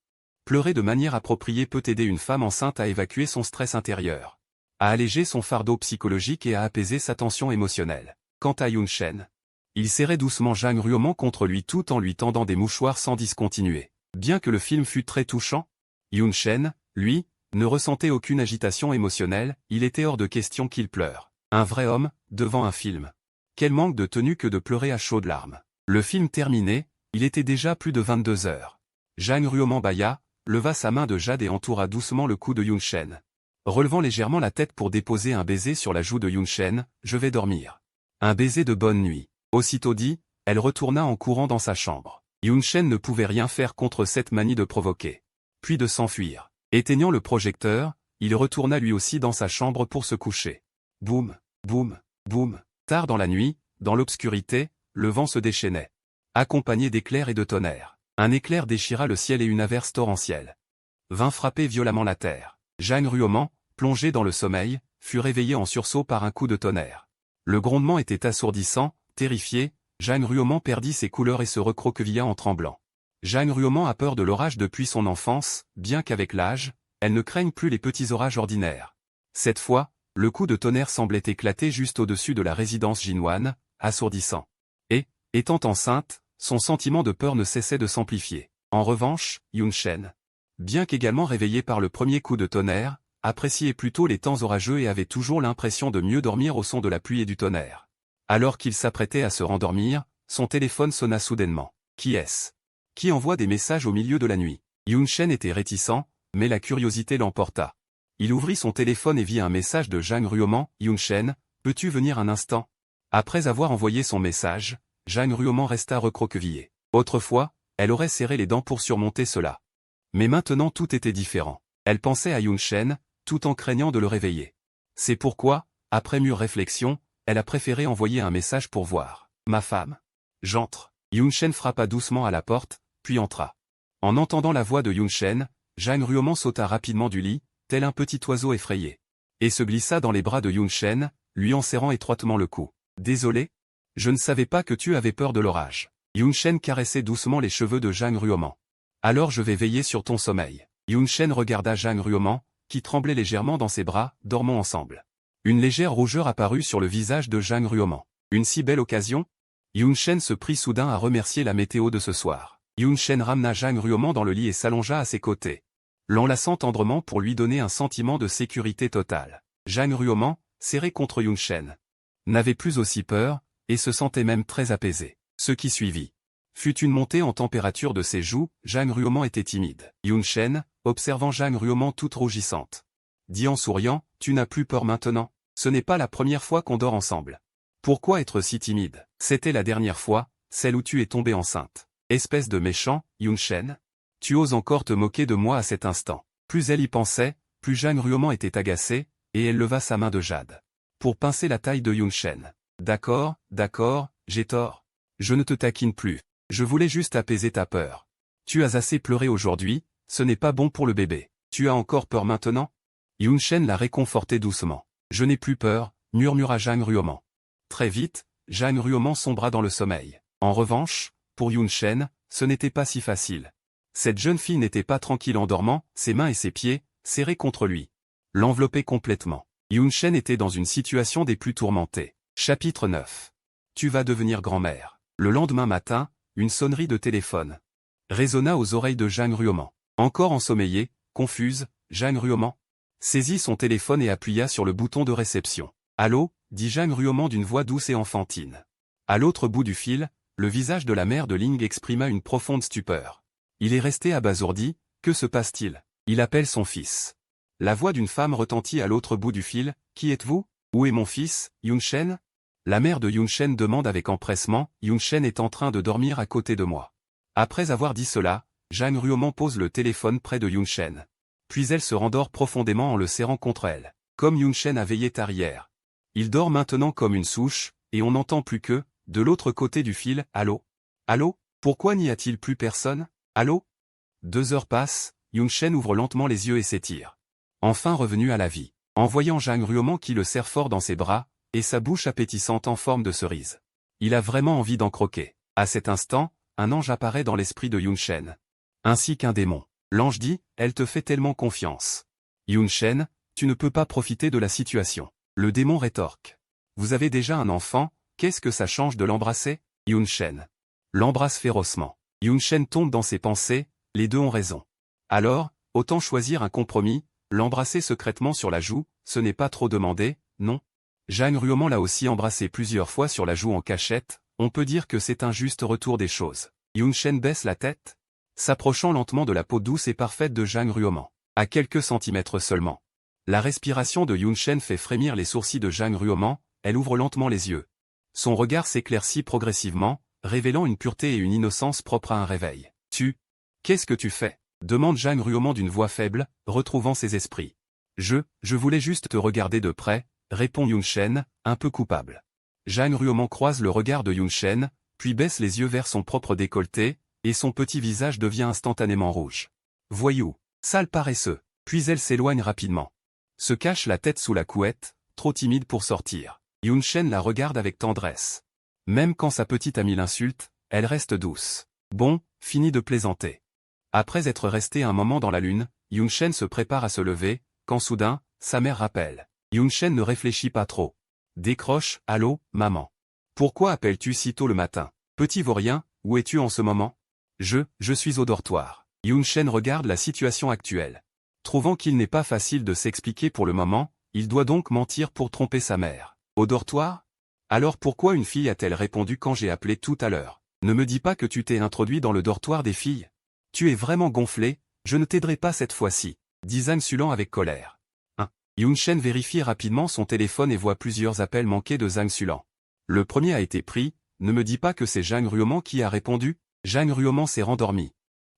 Pleurer de manière appropriée peut aider une femme enceinte à évacuer son stress intérieur, à alléger son fardeau psychologique et à apaiser sa tension émotionnelle. Quant à Yun-shen, il serrait doucement Jang Ruoman contre lui tout en lui tendant des mouchoirs sans discontinuer. Bien que le film fût très touchant, Yun-shen, lui, ne ressentait aucune agitation émotionnelle, il était hors de question qu'il pleure. Un vrai homme, devant un film. Quel manque de tenue que de pleurer à chaudes larmes. Le film terminé, il était déjà plus de 22 heures. Jang Ruoman bâilla, leva sa main de jade et entoura doucement le cou de Yun-shen. Relevant légèrement la tête pour déposer un baiser sur la joue de Yun-shen, je vais dormir. Un baiser de bonne nuit. Aussitôt dit, elle retourna en courant dans sa chambre. Yun-shen ne pouvait rien faire contre cette manie de provoquer, puis de s'enfuir. Éteignant le projecteur, il retourna lui aussi dans sa chambre pour se coucher. Boum, boum, boum. Tard dans la nuit, dans l'obscurité, le vent se déchaînait, accompagné d'éclairs et de tonnerre. Un éclair déchira le ciel et une averse torrentielle vint frapper violemment la terre. Jang Ruoman, plongé dans le sommeil, fut réveillé en sursaut par un coup de tonnerre. Le grondement était assourdissant, terrifié, Jang Ruoman perdit ses couleurs et se recroquevilla en tremblant. Jang Ruoman a peur de l'orage depuis son enfance, bien qu'avec l'âge, elle ne craigne plus les petits orages ordinaires. Cette fois, le coup de tonnerre semblait éclater juste au-dessus de la résidence Jinwan, assourdissant. Et, étant enceinte, son sentiment de peur ne cessait de s'amplifier. En revanche, Yun-shen, bien qu'également réveillé par le premier coup de tonnerre, appréciait plutôt les temps orageux et avait toujours l'impression de mieux dormir au son de la pluie et du tonnerre. Alors qu'il s'apprêtait à se rendormir, son téléphone sonna soudainement. Qui est-ce? Qui envoie des messages au milieu de la nuit? Yun-Shen était réticent, mais la curiosité l'emporta. Il ouvrit son téléphone et vit un message de Zhang Ruoman. Yun-Shen, peux-tu venir un instant? Après avoir envoyé son message, Zhang Ruoman resta recroquevillé. Autrefois, elle aurait serré les dents pour surmonter cela. Mais maintenant tout était différent. Elle pensait à Yun-Shen, tout en craignant de le réveiller. C'est pourquoi, après mûre réflexion, elle a préféré envoyer un message pour voir. Ma femme. J'entre. Yun-Shen frappa doucement à la porte, puis entra. En entendant la voix de Yun-Shen, Zhang Ruoman sauta rapidement du lit, tel un petit oiseau effrayé. Et se glissa dans les bras de Yun-Shen, lui en serrant étroitement le cou. Désolé? Je ne savais pas que tu avais peur de l'orage. Yun-Shen caressait doucement les cheveux de Zhang Ruoman. Alors je vais veiller sur ton sommeil. Yun-Shen regarda Zhang Ruoman, qui tremblait légèrement dans ses bras, dormons ensemble. Une légère rougeur apparut sur le visage de Zhang Ruoman. Une si belle occasion? Yun-Shen se prit soudain à remercier la météo de ce soir. Yun-Shen ramena Zhang Ruoman dans le lit et s'allongea à ses côtés, l'enlaçant tendrement pour lui donner un sentiment de sécurité totale. Zhang Ruoman, serré contre Yun-Shen, n'avait plus aussi peur, et se sentait même très apaisé. Ce qui suivit fut une montée en température de ses joues. Zhang Ruoman était timide. Yun-Shen, observant Zhang Ruoman toute rougissante, dit en souriant, tu n'as plus peur maintenant? Ce n'est pas la première fois qu'on dort ensemble. Pourquoi être si timide? C'était la dernière fois, celle où tu es tombée enceinte. Espèce de méchant, Yun-Shen. Tu oses encore te moquer de moi à cet instant. Plus elle y pensait, plus Zhang Ruoman était agacée, et elle leva sa main de jade pour pincer la taille de Yun-Shen. D'accord, j'ai tort. Je ne te taquine plus. Je voulais juste apaiser ta peur. Tu as assez pleuré aujourd'hui, ce n'est pas bon pour le bébé. Tu as encore peur maintenant? Yun-Shen la réconfortait doucement. Je n'ai plus peur, murmura Zhang Ruoman. Très vite, Zhang Ruoman sombra dans le sommeil. En revanche, pour Yun-Shen, ce n'était pas si facile. Cette jeune fille n'était pas tranquille en dormant, ses mains et ses pieds, serrés contre lui, l'enveloppaient complètement. Yun-Shen était dans une situation des plus tourmentées. Chapitre 9. Tu vas devenir grand-mère. Le lendemain matin, une sonnerie de téléphone résonna aux oreilles de Zhang Ruoman. Encore ensommeillée, confuse, Zhang Ruoman saisit son téléphone et appuya sur le bouton de réception. Allô, dit Zhang Ruoman d'une voix douce et enfantine. À l'autre bout du fil, le visage de la mère de Ling exprima une profonde stupeur. Il est resté abasourdi, que se passe-t-il? Il appelle son fils. La voix d'une femme retentit à l'autre bout du fil, qui êtes-vous? Où est mon fils, Yun-Shen? La mère de Yun-Shen demande avec empressement, Yun-Shen est en train de dormir à côté de moi. Après avoir dit cela, Zhang Ruoman pose le téléphone près de Yun-Shen. Puis elle se rendort profondément en le serrant contre elle. Comme Yun-Shen a veillé tard hier. Il dort maintenant comme une souche, et on n'entend plus que, de l'autre côté du fil, allô? Allô? Pourquoi n'y a-t-il plus personne? Allô? 2 heures passent, Yun-Shen ouvre lentement les yeux et s'étire. Enfin revenu à la vie. En voyant Zhang Ruoman qui le serre fort dans ses bras, et sa bouche appétissante en forme de cerise. Il a vraiment envie d'en croquer. À cet instant, un ange apparaît dans l'esprit de Yun-Shen. Ainsi qu'un démon. L'ange dit, elle te fait tellement confiance. Yun-Shen, tu ne peux pas profiter de la situation. Le démon rétorque. Vous avez déjà un enfant, qu'est-ce que ça change de l'embrasser? Yun-Shen l'embrasse férocement. Yun-Shen tombe dans ses pensées, les deux ont raison. Alors, autant choisir un compromis, l'embrasser secrètement sur la joue, ce n'est pas trop demandé, non? Zhang Ruoman l'a aussi embrassé plusieurs fois sur la joue en cachette, on peut dire que c'est un juste retour des choses. Yun-Shen baisse la tête, s'approchant lentement de la peau douce et parfaite de Zhang Ruoman, à quelques centimètres seulement. La respiration de Yun-Shen fait frémir les sourcils de Zhang Ruoman, elle ouvre lentement les yeux. Son regard s'éclaircit progressivement, révélant une pureté et une innocence propres à un réveil. Qu'est-ce que tu fais? Demande Zhang Ruoman d'une voix faible, retrouvant ses esprits. Je voulais juste te regarder de près, répond Yun-Shen, un peu coupable. Zhang Ruoman croise le regard de Yun-Shen, puis baisse les yeux vers son propre décolleté, et son petit visage devient instantanément rouge. Voyou, sale paresseux. Puis elle s'éloigne rapidement. Se cache la tête sous la couette, trop timide pour sortir. Yun-Shen la regarde avec tendresse. Même quand sa petite amie l'insulte, elle reste douce. Bon, fini de plaisanter. Après être resté un moment dans la lune, Yun-Shen se prépare à se lever, quand soudain, sa mère rappelle. Yun-Shen ne réfléchit pas trop. Décroche, allô, maman. Pourquoi appelles-tu si tôt le matin? Petit vaurien, où es-tu en ce moment? Je suis au dortoir. Yun-Shen regarde la situation actuelle. Trouvant qu'il n'est pas facile de s'expliquer pour le moment, il doit donc mentir pour tromper sa mère. Au dortoir? Alors pourquoi une fille a-t-elle répondu quand j'ai appelé tout à l'heure? Ne me dis pas que tu t'es introduit dans le dortoir des filles. Tu es vraiment gonflé, je ne t'aiderai pas cette fois-ci, dit Zhang Xulan avec colère. Yun Shen vérifie rapidement son téléphone et voit plusieurs appels manqués de Zhang Xulan. Le premier a été pris, ne me dis pas que c'est Zhang Ruoman qui a répondu, Zhang Ruoman s'est rendormi.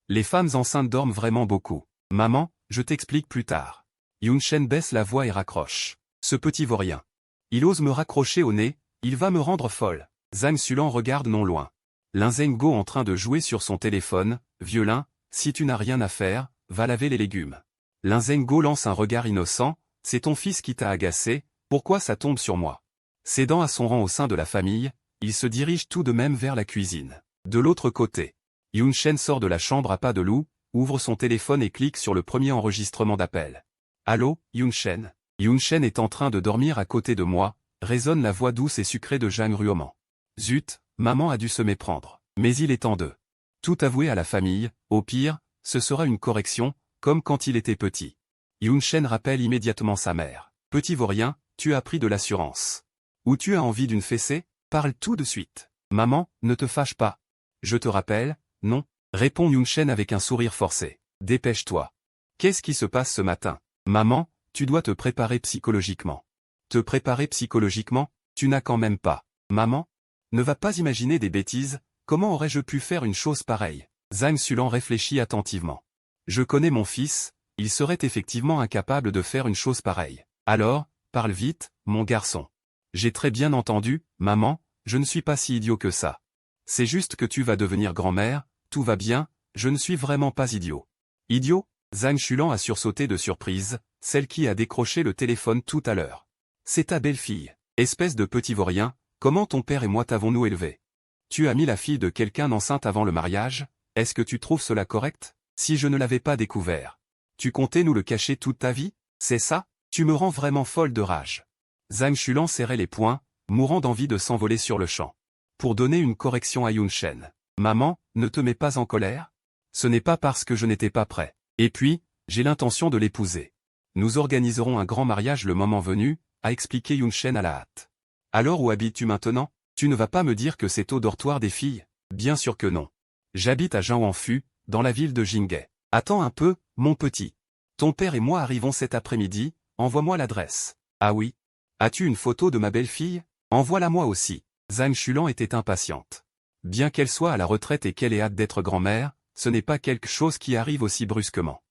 Les femmes enceintes dorment vraiment beaucoup. Maman, je t'explique plus tard. Yun Shen baisse la voix et raccroche. Ce petit vaurien. Il ose me raccrocher au nez, il va me rendre folle. Zhang Xulan regarde non loin. Lin Zhengguo en train de jouer sur son téléphone, vieux Lin, si tu n'as rien à faire, va laver les légumes. Lin Zhengguo lance un regard innocent, c'est ton fils qui t'a agacé, pourquoi ça tombe sur moi? Cédant à son rang au sein de la famille, il se dirige tout de même vers la cuisine. De l'autre côté, Yun Shen sort de la chambre à pas de loup, ouvre son téléphone et clique sur le premier enregistrement d'appel. Allô, Yun Shen? Yun Shen est en train de dormir à côté de moi, résonne la voix douce et sucrée de Zhang Ruoman. Zut, maman a dû se méprendre. Mais il est temps de tout avouer à la famille, au pire, ce sera une correction, comme quand il était petit. Yun Shen rappelle immédiatement sa mère. Petit vaurien, tu as pris de l'assurance. Ou tu as envie d'une fessée? Parle tout de suite. Maman, ne te fâche pas. Je te rappelle, non, répond Yun Shen avec un sourire forcé. Dépêche-toi. Qu'est-ce qui se passe ce matin? Maman, tu dois te préparer psychologiquement. Te préparer psychologiquement? Tu n'as quand même pas. Maman? Ne va pas imaginer des bêtises, comment aurais-je pu faire une chose pareille? Zhang Xulan réfléchit attentivement. Je connais mon fils, il serait effectivement incapable de faire une chose pareille. Alors, parle vite, mon garçon. J'ai très bien entendu, maman, je ne suis pas si idiot que ça. C'est juste que tu vas devenir grand-mère, tout va bien, je ne suis vraiment pas idiot. Idiot? Zhang Xulan a sursauté de surprise, celle qui a décroché le téléphone tout à l'heure. C'est ta belle-fille. Espèce de petit vaurien, comment ton père et moi t'avons-nous élevé? Tu as mis la fille de quelqu'un enceinte avant le mariage, est-ce que tu trouves cela correct? Si je ne l'avais pas découvert. Tu comptais nous le cacher toute ta vie? C'est ça? Tu me rends vraiment folle de rage. Zhang Xulan serrait les poings, mourant d'envie de s'envoler sur le champ. Pour donner une correction à Yun Shen. Maman, ne te mets pas en colère? Ce n'est pas parce que je n'étais pas prêt. Et puis, j'ai l'intention de l'épouser. Nous organiserons un grand mariage le moment venu, a expliqué Yun Shen à la hâte. Alors où habites-tu maintenant? Tu ne vas pas me dire que c'est au dortoir des filles? Bien sûr que non. J'habite à Jianwanfu, dans la ville de Jinghe. Attends un peu, mon petit. Ton père et moi arrivons cet après-midi, envoie-moi l'adresse. Ah oui? As-tu une photo de ma belle-fille? Envoie-la moi aussi. Zhang Xulan était impatiente. Bien qu'elle soit à la retraite et qu'elle ait hâte d'être grand-mère, ce n'est pas quelque chose qui arrive aussi brusquement.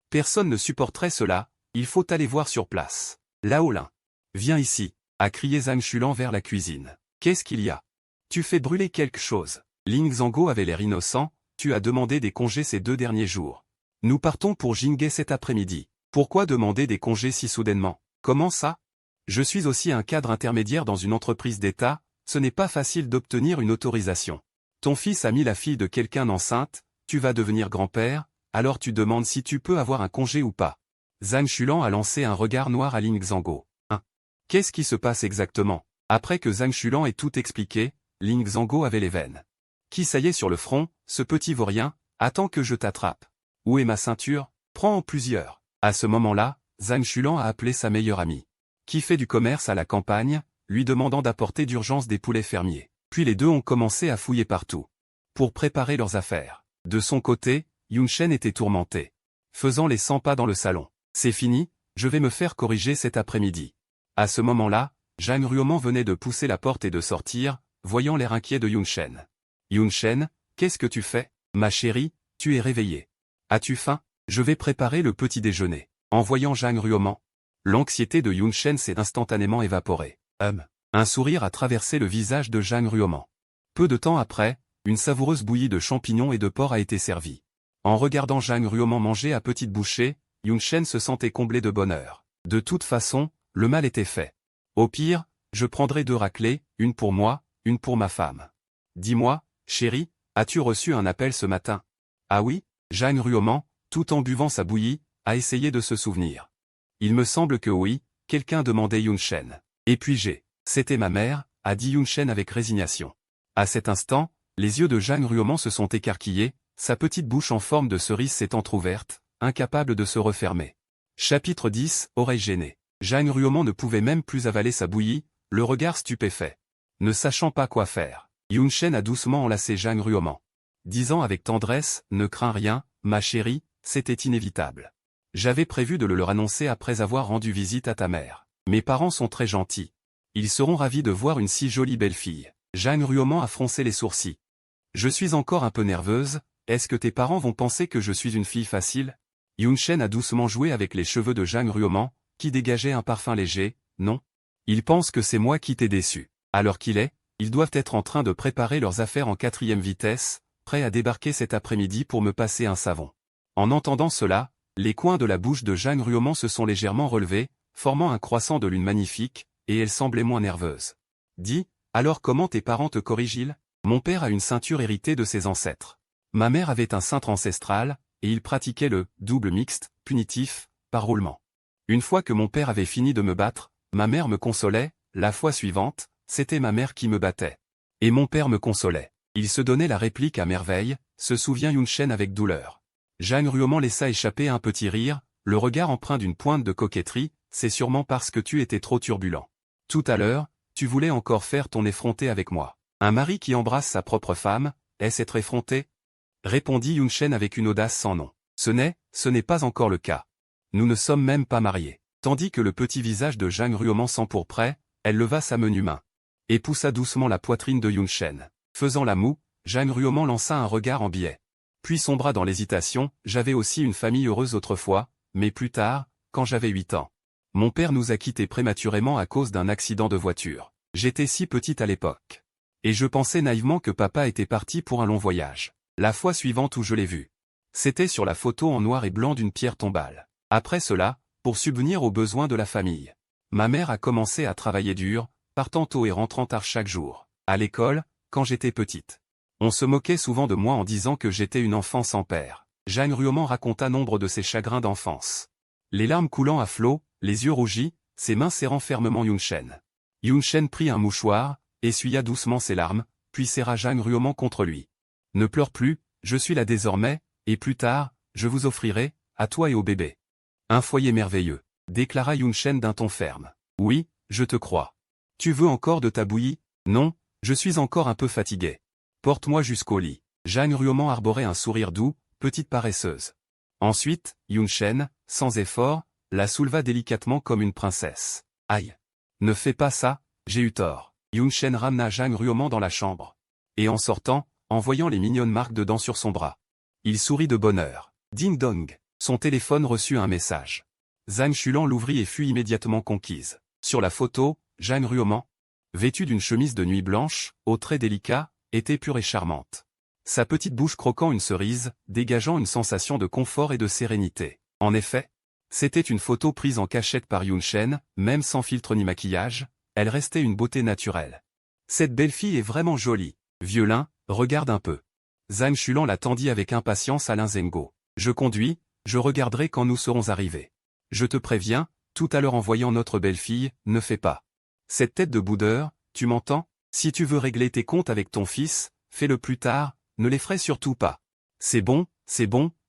Personne ne supporterait cela, il faut aller voir sur place. Lao Lin. Viens ici, a crié Zhang Xulan vers la cuisine. Qu'est-ce qu'il y a? Tu fais brûler quelque chose. Ling Zhangguo avait l'air innocent, tu as demandé des congés ces 2 derniers jours. Nous partons pour Jinghe cet après-midi. Pourquoi demander des congés si soudainement? Comment ça? Je suis aussi un cadre intermédiaire dans une entreprise d'État, ce n'est pas facile d'obtenir une autorisation. Ton fils a mis la fille de quelqu'un enceinte, tu vas devenir grand-père, alors tu demandes si tu peux avoir un congé ou pas. Zhang Xulan a lancé un regard noir à Ling Zhangguo. Qu'est-ce qui se passe exactement? Après que Zhang Xulan ait tout expliqué, Ling Zhangguo avait les veines qui saillaient sur le front, ce petit vaurien, attends que je t'attrape. Où est ma ceinture? Prends-en plusieurs. À ce moment-là, Zhang Xulan a appelé sa meilleure amie, qui fait du commerce à la campagne, lui demandant d'apporter d'urgence des poulets fermiers. Puis les deux ont commencé à fouiller partout, pour préparer leurs affaires. De son côté, Yun Shen était tourmenté, faisant les 100 pas dans le salon. C'est fini, je vais me faire corriger cet après-midi. À ce moment-là, Zhang Ruoman venait de pousser la porte et de sortir, voyant l'air inquiet de Yun Shen. Yun Shen, qu'est-ce que tu fais? Ma chérie, tu es réveillée. As-tu faim? Je vais préparer le petit déjeuner. En voyant Zhang Ruoman, l'anxiété de Yun Shen s'est instantanément évaporée. Un sourire a traversé le visage de Zhang Ruoman. Peu de temps après, une savoureuse bouillie de champignons et de porc a été servie. En regardant Zhang Ruoman manger à petites bouchées, Yun Shen se sentait comblé de bonheur. De toute façon, le mal était fait. Au pire, je prendrai 2 raclées, une pour moi, une pour ma femme. Dis-moi, chérie, as-tu reçu un appel ce matin? Ah oui? Zhang Ruoman, tout en buvant sa bouillie, a essayé de se souvenir. Il me semble que oui, quelqu'un demandait Yun Shen. Et puis c'était ma mère, a dit Yun Shen avec résignation. À cet instant, les yeux de Zhang Ruoman se sont écarquillés, sa petite bouche en forme de cerise s'est entr'ouverte, incapable de se refermer. Chapitre 10, oreille gênée. Zhang Ruoman ne pouvait même plus avaler sa bouillie, le regard stupéfait. Ne sachant pas quoi faire, Yun Shen a doucement enlacé Zhang Ruoman, disant avec tendresse, « Ne crains rien, ma chérie, c'était inévitable. J'avais prévu de le leur annoncer après avoir rendu visite à ta mère. Mes parents sont très gentils. Ils seront ravis de voir une si jolie belle-fille. » Zhang Ruoman a froncé les sourcils. « Je suis encore un peu nerveuse, est-ce que tes parents vont penser que je suis une fille facile ?» Yun Shen a doucement joué avec les cheveux de Zhang Ruoman, qui dégageaient un parfum léger, « Non. Ils pensent que c'est moi qui t'ai déçu. À l'heure qu'il est, ils doivent être en train de préparer leurs affaires en 4e vitesse, prêts à débarquer cet après-midi pour me passer un savon. » En entendant cela, les coins de la bouche de Zhang Ruoman se sont légèrement relevés, formant un croissant de lune magnifique, et elle semblait moins nerveuse. « Dis, alors comment tes parents te corrigent-ils ? Mon père a une ceinture héritée de ses ancêtres. Ma mère avait un cintre ancestral, et il pratiquait le double mixte, punitif, par roulement. Une fois que mon père avait fini de me battre, ma mère me consolait, la fois suivante, c'était ma mère qui me battait. Et mon père me consolait. Il se donnait la réplique à merveille, se souvient Yun Shen avec douleur. Zhang Ruoman laissa échapper un petit rire, le regard empreint d'une pointe de coquetterie, c'est sûrement parce que tu étais trop turbulent. Tout à l'heure, tu voulais encore faire ton effronté avec moi. Un mari qui embrasse sa propre femme, est-ce être effronté ? Répondit Yun Shen avec une audace sans nom. Ce n'est pas encore le cas. Nous ne sommes même pas mariés. Tandis que le petit visage de Zhang Ruoman s'empourprait, elle leva sa menue main et poussa doucement la poitrine de Yun Shen. Faisant la moue, Zhang Ruoman lança un regard en biais. Puis sombra dans l'hésitation, j'avais aussi une famille heureuse autrefois, mais plus tard, quand j'avais 8 ans. Mon père nous a quittés prématurément à cause d'un accident de voiture. J'étais si petite à l'époque. Et je pensais naïvement que papa était parti pour un long voyage. La fois suivante où je l'ai vu, c'était sur la photo en noir et blanc d'une pierre tombale. Après cela, pour subvenir aux besoins de la famille, ma mère a commencé à travailler dur, partant tôt et rentrant tard chaque jour. À l'école, quand j'étais petite, on se moquait souvent de moi en disant que j'étais une enfant sans père. Zhang Ruoman raconta nombre de ses chagrins d'enfance. Les larmes coulant à flots, les yeux rougis, ses mains serrant fermement Yun Shen. Yun Shen prit un mouchoir, essuya doucement ses larmes, puis serra Zhang Ruoman contre lui. « Ne pleure plus, je suis là désormais, et plus tard, je vous offrirai, à toi et au bébé, un foyer merveilleux, » déclara Yun Shen d'un ton ferme. « Oui, je te crois. Tu veux encore de ta bouillie ? Non, je suis encore un peu fatigué. Porte-moi jusqu'au lit. » Zhang Ruoman arborait un sourire doux, petite paresseuse. Ensuite, Yun Shen, sans effort, la souleva délicatement comme une princesse. « Aïe. Ne fais pas ça, j'ai eu tort. » Yun Shen ramena Zhang Ruoman dans la chambre. Et en sortant, en voyant les mignonnes marques de dents sur son bras, il sourit de bonheur. Ding dong. Son téléphone reçut un message. Zhang Xulan l'ouvrit et fut immédiatement conquise. Sur la photo, Zhang Ruoman, vêtue d'une chemise de nuit blanche, aux traits délicats, était pure et charmante. Sa petite bouche croquant une cerise, dégageant une sensation de confort et de sérénité. En effet, c'était une photo prise en cachette par Yun Shen, même sans filtre ni maquillage, elle restait une beauté naturelle. Cette belle fille est vraiment jolie. Vieux lin, regarde un peu. Zhang Xulan la tendit avec impatience à Lin Zhengo. Je conduis, je regarderai quand nous serons arrivés. Je te préviens, tout à l'heure en voyant notre belle-fille, ne fais pas cette tête de boudeur, tu m'entends? Si tu veux régler tes comptes avec ton fils, fais-le plus tard, ne l'effraie surtout pas. C'est bon,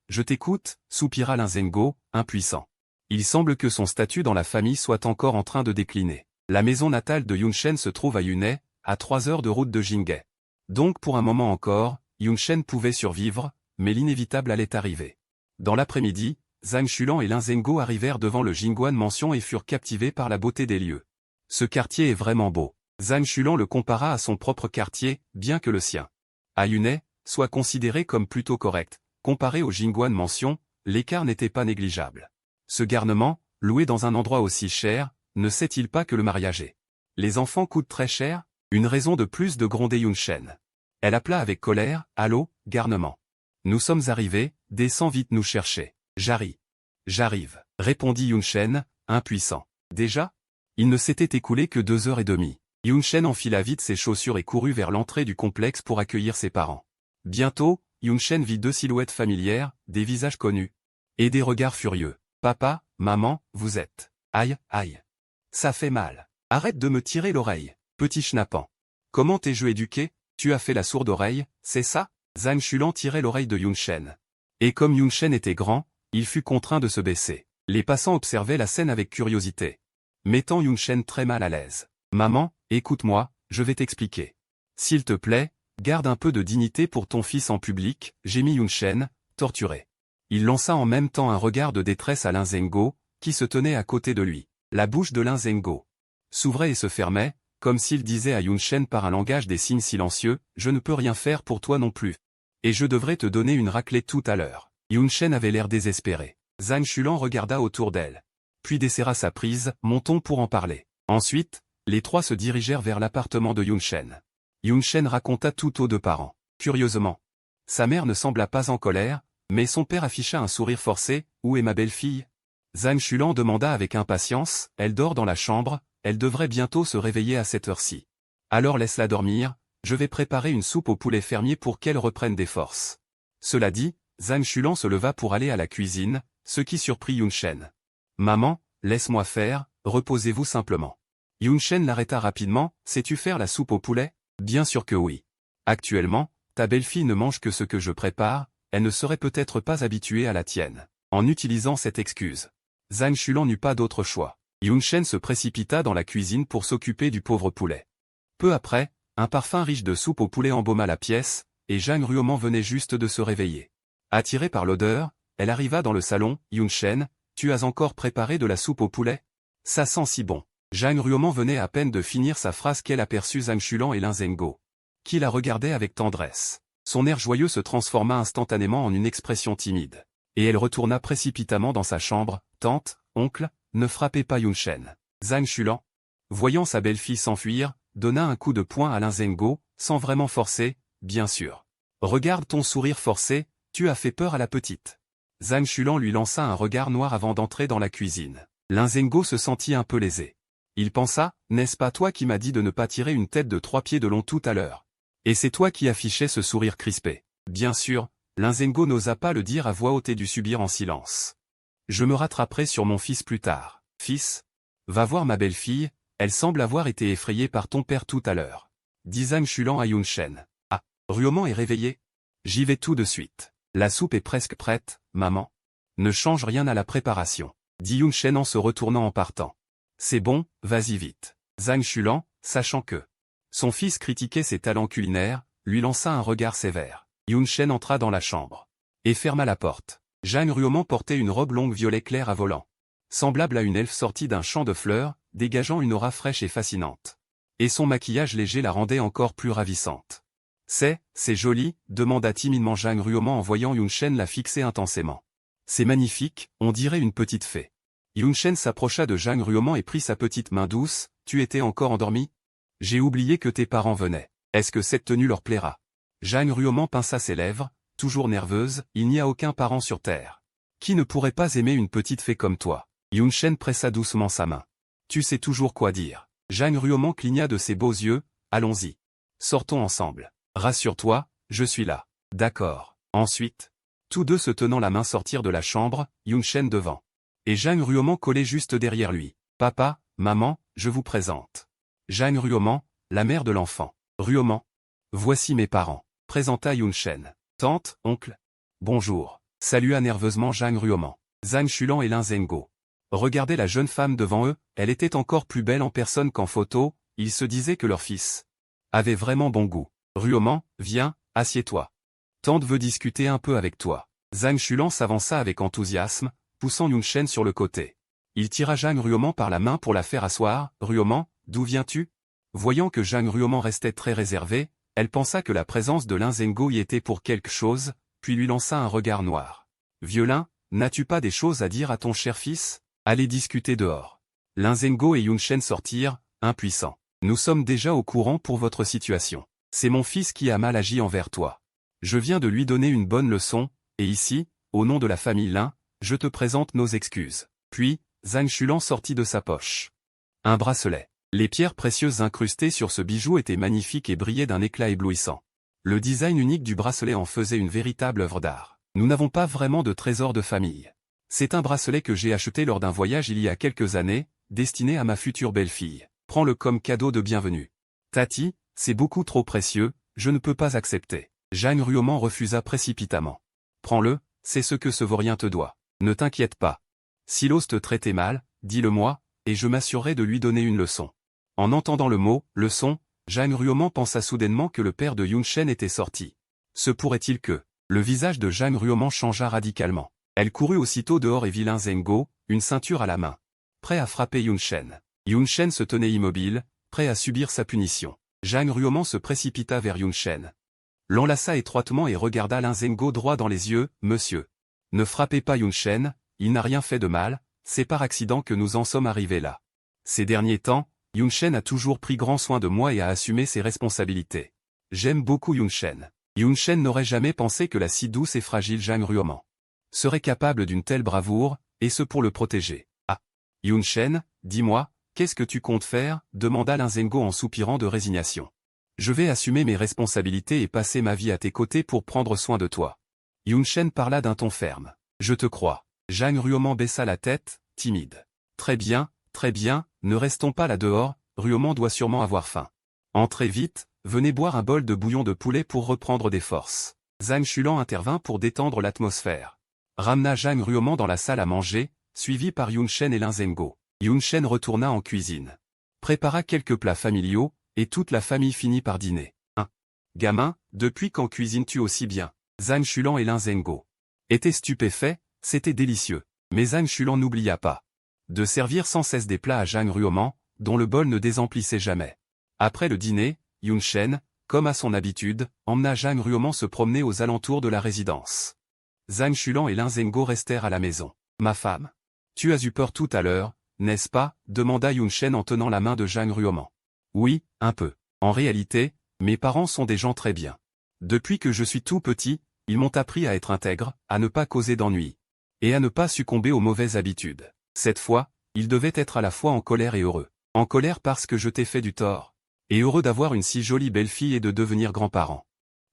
je t'écoute, soupira Lin Zhengo, impuissant. Il semble que son statut dans la famille soit encore en train de décliner. La maison natale de Yun Shen se trouve à Yunai, à 3 heures de route de Jinghe. Donc pour un moment encore, Yun Shen pouvait survivre, mais l'inévitable allait arriver. Dans l'après-midi, Zhang Xulan et Lin Zhengo arrivèrent devant le Jingguan Mansion et furent captivés par la beauté des lieux. Ce quartier est vraiment beau. Zhang Xulan le compara à son propre quartier, bien que le sien, à Yunai, soit considéré comme plutôt correct. Comparé au Jingguan Mansion, l'écart n'était pas négligeable. Ce garnement, loué dans un endroit aussi cher, ne sait-il pas que le mariage est les enfants coûtent très cher? Une raison de plus de gronder Yun Shen. Elle appela avec colère, « Allô, garnement. Nous sommes arrivés, descends vite nous chercher. »« J'arrive, » répondit Yun Shen, impuissant. Déjà? Il ne s'était écoulé que 2 heures et demie. Yun Shen enfila vite ses chaussures et courut vers l'entrée du complexe pour accueillir ses parents. Bientôt, Yun Shen vit 2 silhouettes familières, des visages connus. Et des regards furieux. « Papa, maman, vous êtes... Aïe, aïe. Ça fait mal. Arrête de me tirer l'oreille. Petit schnappant. Comment t'es-je éduqué? Tu as fait la sourde oreille, c'est ça? » Zhang Xulan tirait l'oreille de Yun Shen. Et comme Yun Shen était grand, il fut contraint de se baisser. Les passants observaient la scène avec curiosité, mettant Yunshen très mal à l'aise. « Maman, écoute-moi, je vais t'expliquer. S'il te plaît, garde un peu de dignité pour ton fils en public, » gémit Yunshen, torturé. Il lança en même temps un regard de détresse à Lin Zhengo, qui se tenait à côté de lui. La bouche de Lin Zhengo s'ouvrait et se fermait, comme s'il disait à Yunshen par un langage des signes silencieux, « Je ne peux rien faire pour toi non plus. Et je devrais te donner une raclée tout à l'heure. » Yunshen avait l'air désespéré. Zhang Xulan regarda autour d'elle. Puis desserra sa prise, « Montons pour en parler. » Ensuite, les trois se dirigèrent vers l'appartement de Yunshen. Yunshen raconta tout aux deux parents. Curieusement, sa mère ne sembla pas en colère, mais son père afficha un sourire forcé. « Où est ma belle-fille » Zhang Xulan demanda avec impatience, « Elle dort dans la chambre, elle devrait bientôt se réveiller à cette heure-ci. » « Alors laisse-la dormir, je vais préparer une soupe au poulet fermier pour qu'elle reprenne des forces. » Cela dit, Zhang Xulan se leva pour aller à la cuisine, ce qui surprit Yunshen. « Maman, laisse-moi faire, reposez-vous simplement. » Yunshen l'arrêta rapidement, « Sais-tu faire la soupe au poulet ?»« Bien sûr que oui. Actuellement, ta belle-fille ne mange que ce que je prépare, elle ne serait peut-être pas habituée à la tienne. » En utilisant cette excuse, Zhang Xulan n'eut pas d'autre choix. Yunshen se précipita dans la cuisine pour s'occuper du pauvre poulet. Peu après, un parfum riche de soupe au poulet embauma la pièce, et Zhang Ruoman venait juste de se réveiller. Attirée par l'odeur, elle arriva dans le salon. « Yunshen, tu as encore préparé de la soupe au poulet ? Ça sent si bon. » Zhang Ruoman venait à peine de finir sa phrase qu'elle aperçut Zhang Xulan et Lin Zhengo, qui la regardaient avec tendresse. Son air joyeux se transforma instantanément en une expression timide, et elle retourna précipitamment dans sa chambre. « Tante, oncle, ne frappez pas Yunshen. » Zhang Xulan, voyant sa belle-fille s'enfuir, donna un coup de poing à Lin Zhengo, sans vraiment forcer, « Bien sûr. Regarde ton sourire forcé, tu as fait peur à la petite. » Zhang Xulan lui lança un regard noir avant d'entrer dans la cuisine. Lin Zhengo se sentit un peu lésé. Il pensa, « N'est-ce pas toi qui m'as dit de ne pas tirer une tête de 3 pieds de long tout à l'heure ? Et c'est toi qui affichais ce sourire crispé. » Bien sûr, Lin Zhengo n'osa pas le dire à voix haute et dut subir en silence. « Je me rattraperai sur mon fils plus tard. Fils, va voir ma belle-fille, elle semble avoir été effrayée par ton père tout à l'heure. » dit Zhang Xulan à Yunshen. « Ah, Ruoman est réveillé ? J'y vais tout de suite. La soupe est presque prête, maman. Ne change rien à la préparation. » dit Yunshen en se retournant en partant. « C'est bon, vas-y vite. » Zhang Xulan, sachant que son fils critiquait ses talents culinaires, lui lança un regard sévère. Yunshen entra dans la chambre et ferma la porte. Zhang Ruoman portait une robe longue violet clair à volants, semblable à une elfe sortie d'un champ de fleurs, dégageant une aura fraîche et fascinante. Et son maquillage léger la rendait encore plus ravissante. « C'est joli ?» demanda timidement Zhang Ruoman en voyant Yunshen la fixer intensément. « C'est magnifique, on dirait une petite fée. » Yunshen s'approcha de Zhang Ruoman et prit sa petite main douce. « Tu étais encore endormi ? J'ai oublié que tes parents venaient. Est-ce que cette tenue leur plaira ?» Zhang Ruoman pinça ses lèvres, toujours nerveuse, « Il n'y a aucun parent sur terre qui ne pourrait pas aimer une petite fée comme toi. » Yunshen pressa doucement sa main. « Tu sais toujours quoi dire. » Zhang Ruoman cligna de ses beaux yeux, « Allons-y. Sortons ensemble. Rassure-toi, je suis là. » « D'accord. » Ensuite, tous deux se tenant la main sortirent de la chambre, Yunshen devant. Et Zhang Ruoman collé juste derrière lui. « Papa, maman, je vous présente. Zhang Ruoman, la mère de l'enfant. Ruoman. Voici mes parents. » Présenta Yunshen. « Tante, oncle. Bonjour. » Salua nerveusement Zhang Ruoman. Zhang Xulan et Lin Zhengo regardaient la jeune femme devant eux, elle était encore plus belle en personne qu'en photo, ils se disaient que leur fils avait vraiment bon goût. « Ruoman, viens, assieds-toi. Tante veut discuter un peu avec toi. » Zhang Xulan s'avança avec enthousiasme, poussant Yunshen sur le côté. Il tira Zhang Ruoman par la main pour la faire asseoir. « Ruoman, d'où viens-tu » Voyant que Zhang Ruoman restait très réservé, elle pensa que la présence de Lin Zhengo y était pour quelque chose, puis lui lança un regard noir. « Vieux Lin, n'as-tu pas des choses à dire à ton cher fils ? Allez discuter dehors. » Lin Zhengo et Yunshen sortirent, impuissants. « Nous sommes déjà au courant pour votre situation. C'est mon fils qui a mal agi envers toi. Je viens de lui donner une bonne leçon, et ici, au nom de la famille Lin, je te présente nos excuses. » Puis, Zhang Xulan sortit de sa poche un bracelet. Les pierres précieuses incrustées sur ce bijou étaient magnifiques et brillaient d'un éclat éblouissant. Le design unique du bracelet en faisait une véritable œuvre d'art. « Nous n'avons pas vraiment de trésor de famille. C'est un bracelet que j'ai acheté lors d'un voyage il y a quelques années, destiné à ma future belle-fille. Prends-le comme cadeau de bienvenue. » Tati, c'est beaucoup trop précieux, je ne peux pas accepter. Zhang Ruoman refusa précipitamment. « Prends-le, c'est ce que ce vaurien te doit. Ne t'inquiète pas. Silos te traitait mal, dis-le-moi, et je m'assurerai de lui donner une leçon. En entendant le mot « leçon », Zhang Ruoman pensa soudainement que le père de Yun Shen était sorti. Se pourrait-il que... Le visage de Zhang Ruoman changea radicalement. Elle courut aussitôt dehors et vit Lin Zhengo, une ceinture à la main, prêt à frapper Yun Shen. Yun Shen se tenait immobile, prêt à subir sa punition. Zhang Ruoman se précipita vers Yun Shen. L'enlaça étroitement et regarda Lin Zhengo droit dans les yeux. « Monsieur, ne frappez pas Yun Shen, il n'a rien fait de mal, c'est par accident que nous en sommes arrivés là. Ces derniers temps, Yun Shen a toujours pris grand soin de moi et a assumé ses responsabilités. J'aime beaucoup Yun Shen. » Yun Shen n'aurait jamais pensé que la si douce et fragile Zhang Ruoman serait capable d'une telle bravoure, et ce pour le protéger. « Ah, Yun Shen, dis-moi, qu'est-ce que tu comptes faire ?» demanda Lin Zhengo en soupirant de résignation. « Je vais assumer mes responsabilités et passer ma vie à tes côtés pour prendre soin de toi. » Yun Shen parla d'un ton ferme. « Je te crois. » Zhang Ruoman baissa la tête, timide. « Très bien, ne restons pas là dehors, Ruoman doit sûrement avoir faim. Entrez vite, venez boire un bol de bouillon de poulet pour reprendre des forces. » Zhang Xulan intervint pour détendre l'atmosphère. Ramena Zhang Ruoman dans la salle à manger, suivi par Yun Shen et Lin Zhengo. Yun Shen retourna en cuisine. Prépara quelques plats familiaux, et toute la famille finit par dîner. Gamin, depuis quand cuisines-tu aussi bien? Zhang Xulan et Lin Zhengo étaient stupéfaits, c'était délicieux. Mais Zhang Xulan n'oublia pas de servir sans cesse des plats à Zhang Ruoman, dont le bol ne désemplissait jamais. Après le dîner, Yun Shen, comme à son habitude, emmena Zhang Ruoman se promener aux alentours de la résidence. Zhang Xulan et Lin Zhengo restèrent à la maison. « Ma femme, tu as eu peur tout à l'heure, n'est-ce pas ?» demanda Yun Shen en tenant la main de Zhang Ruoman. « Oui, un peu. En réalité, mes parents sont des gens très bien. Depuis que je suis tout petit, ils m'ont appris à être intègre, à ne pas causer d'ennuis, et à ne pas succomber aux mauvaises habitudes. Cette fois, ils devaient être à la fois en colère et heureux. En colère parce que je t'ai fait du tort, et heureux d'avoir une si jolie belle-fille et de devenir grands-parents.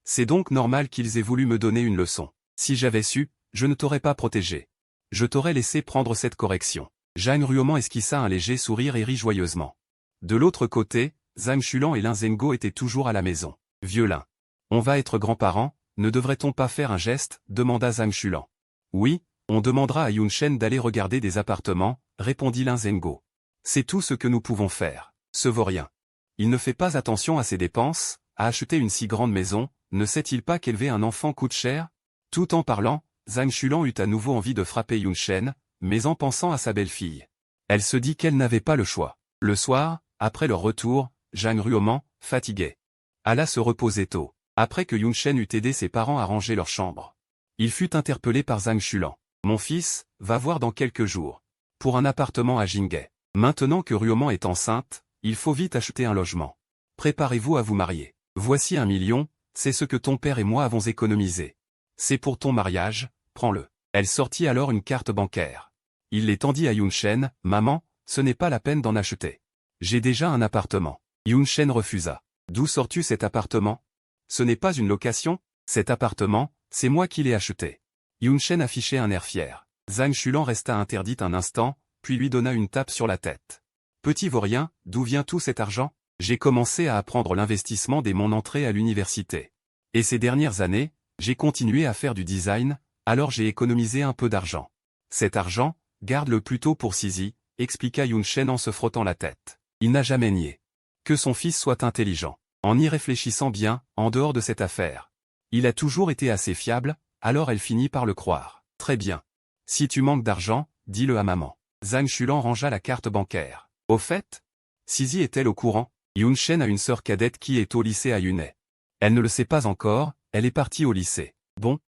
C'est donc normal qu'ils aient voulu me donner une leçon. Si j'avais su, je ne t'aurais pas protégé. Je t'aurais laissé prendre cette correction. » Zhang Ruoman esquissa un léger sourire et rit joyeusement. De l'autre côté, Zhang Xulan et Lin Zhengo étaient toujours à la maison. « Vieux Lin, on va être grands-parents, ne devrait-on pas faire un geste ?» demanda Zhang Xulan. « Oui, on demandera à Yun Shen d'aller regarder des appartements, » répondit Lin Zhengo. « C'est tout ce que nous pouvons faire. Ce vaurien. Il ne fait pas attention à ses dépenses, à acheter une si grande maison, ne sait-il pas qu'élever un enfant coûte cher ?» Tout en parlant, Zhang Xulan eut à nouveau envie de frapper Yun Shen, mais en pensant à sa belle-fille. Elle se dit qu'elle n'avait pas le choix. Le soir, après leur retour, Zhang Ruoman, fatigué, alla se reposer tôt. Après que Yun Shen eut aidé ses parents à ranger leur chambre, il fut interpellé par Zhang Xulan. « Mon fils, va voir dans quelques jours. Pour un appartement à Jinghe. Maintenant que Ruoman est enceinte, il faut vite acheter un logement. Préparez-vous à vous marier. Voici 1 million, c'est ce que ton père et moi avons économisé. C'est pour ton mariage, prends-le. » Elle sortit alors une carte bancaire. Il les tendit à Yun Shen. « Maman, ce n'est pas la peine d'en acheter. J'ai déjà un appartement. » Yun Shen refusa. « D'où sors-tu cet appartement? Ce n'est pas une location, cet appartement, c'est moi qui l'ai acheté. » Yun Shen affichait un air fier. Zhang Xulan resta interdite un instant, puis lui donna une tape sur la tête. « Petit vaurien, d'où vient tout cet argent? J'ai commencé à apprendre l'investissement dès mon entrée à l'université. Et ces dernières années, j'ai continué à faire du design, alors j'ai économisé un peu d'argent. Cet argent, garde-le plutôt pour Sisi, » expliqua Yun Shen en se frottant la tête. Il n'a jamais nié que son fils soit intelligent. En y réfléchissant bien, en dehors de cette affaire, il a toujours été assez fiable, alors elle finit par le croire. « Très bien. Si tu manques d'argent, dis-le à maman. » Zhang Xulan rangea la carte bancaire. « Au fait, Sisi est-elle au courant? Yun Shen a une sœur cadette qui est au lycée à Yunhai. Elle ne le sait pas encore, elle est partie au lycée. Bon.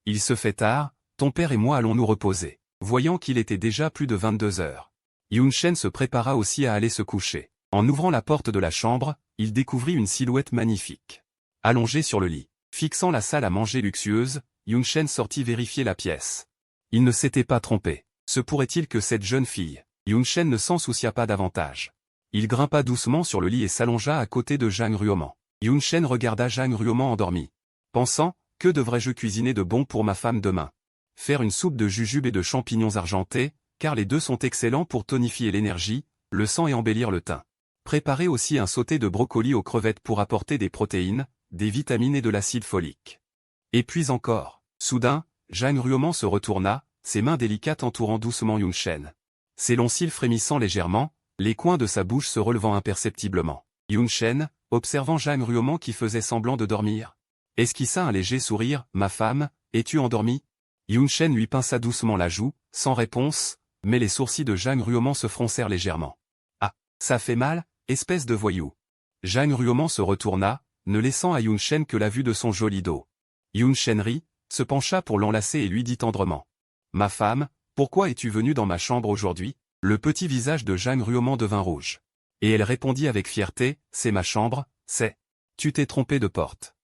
Il se fait tard, ton père et moi allons nous reposer. » Voyant qu'il était déjà plus de 22 heures, Yun Shen se prépara aussi à aller se coucher. En ouvrant la porte de la chambre, il découvrit une silhouette magnifique, allongée sur le lit. Fixant la salle à manger luxueuse, Yun Shen sortit vérifier la pièce. Il ne s'était pas trompé. Se pourrait-il que cette jeune fille... Yun Shen ne s'en soucia pas davantage. Il grimpa doucement sur le lit et s'allongea à côté de Zhang Ruoman. Yun Shen regarda Zhang Ruoman endormi, pensant, que devrais-je cuisiner de bon pour ma femme demain? Faire une soupe de jujube et de champignons argentés, car les deux sont excellents pour tonifier l'énergie, le sang et embellir le teint. Préparer aussi un sauté de brocoli aux crevettes pour apporter des protéines, des vitamines et de l'acide folique. Et puis encore. Soudain, Zhang Ruoman se retourna, ses mains délicates entourant doucement Yun-Shen. Ses longs cils frémissant légèrement, les coins de sa bouche se relevant imperceptiblement. Yun-Shen, observant Zhang Ruoman qui faisait semblant de dormir, esquissa un léger sourire. « Ma femme, es-tu endormie ?» Yun-Shen lui pinça doucement la joue, sans réponse, mais les sourcils de Zhang Ruoman se froncèrent légèrement. « Ah, ça fait mal, espèce de voyou !» Zhang Ruoman se retourna, ne laissant à Yun-Shen que la vue de son joli dos. Yun-Shen rit, se pencha pour l'enlacer et lui dit tendrement. « Ma femme, pourquoi es-tu venue dans ma chambre aujourd'hui ?» Le petit visage de Zhang Ruoman devint rouge. Et elle répondit avec fierté, « C'est ma chambre, c'est... Tu t'es trompé de porte. »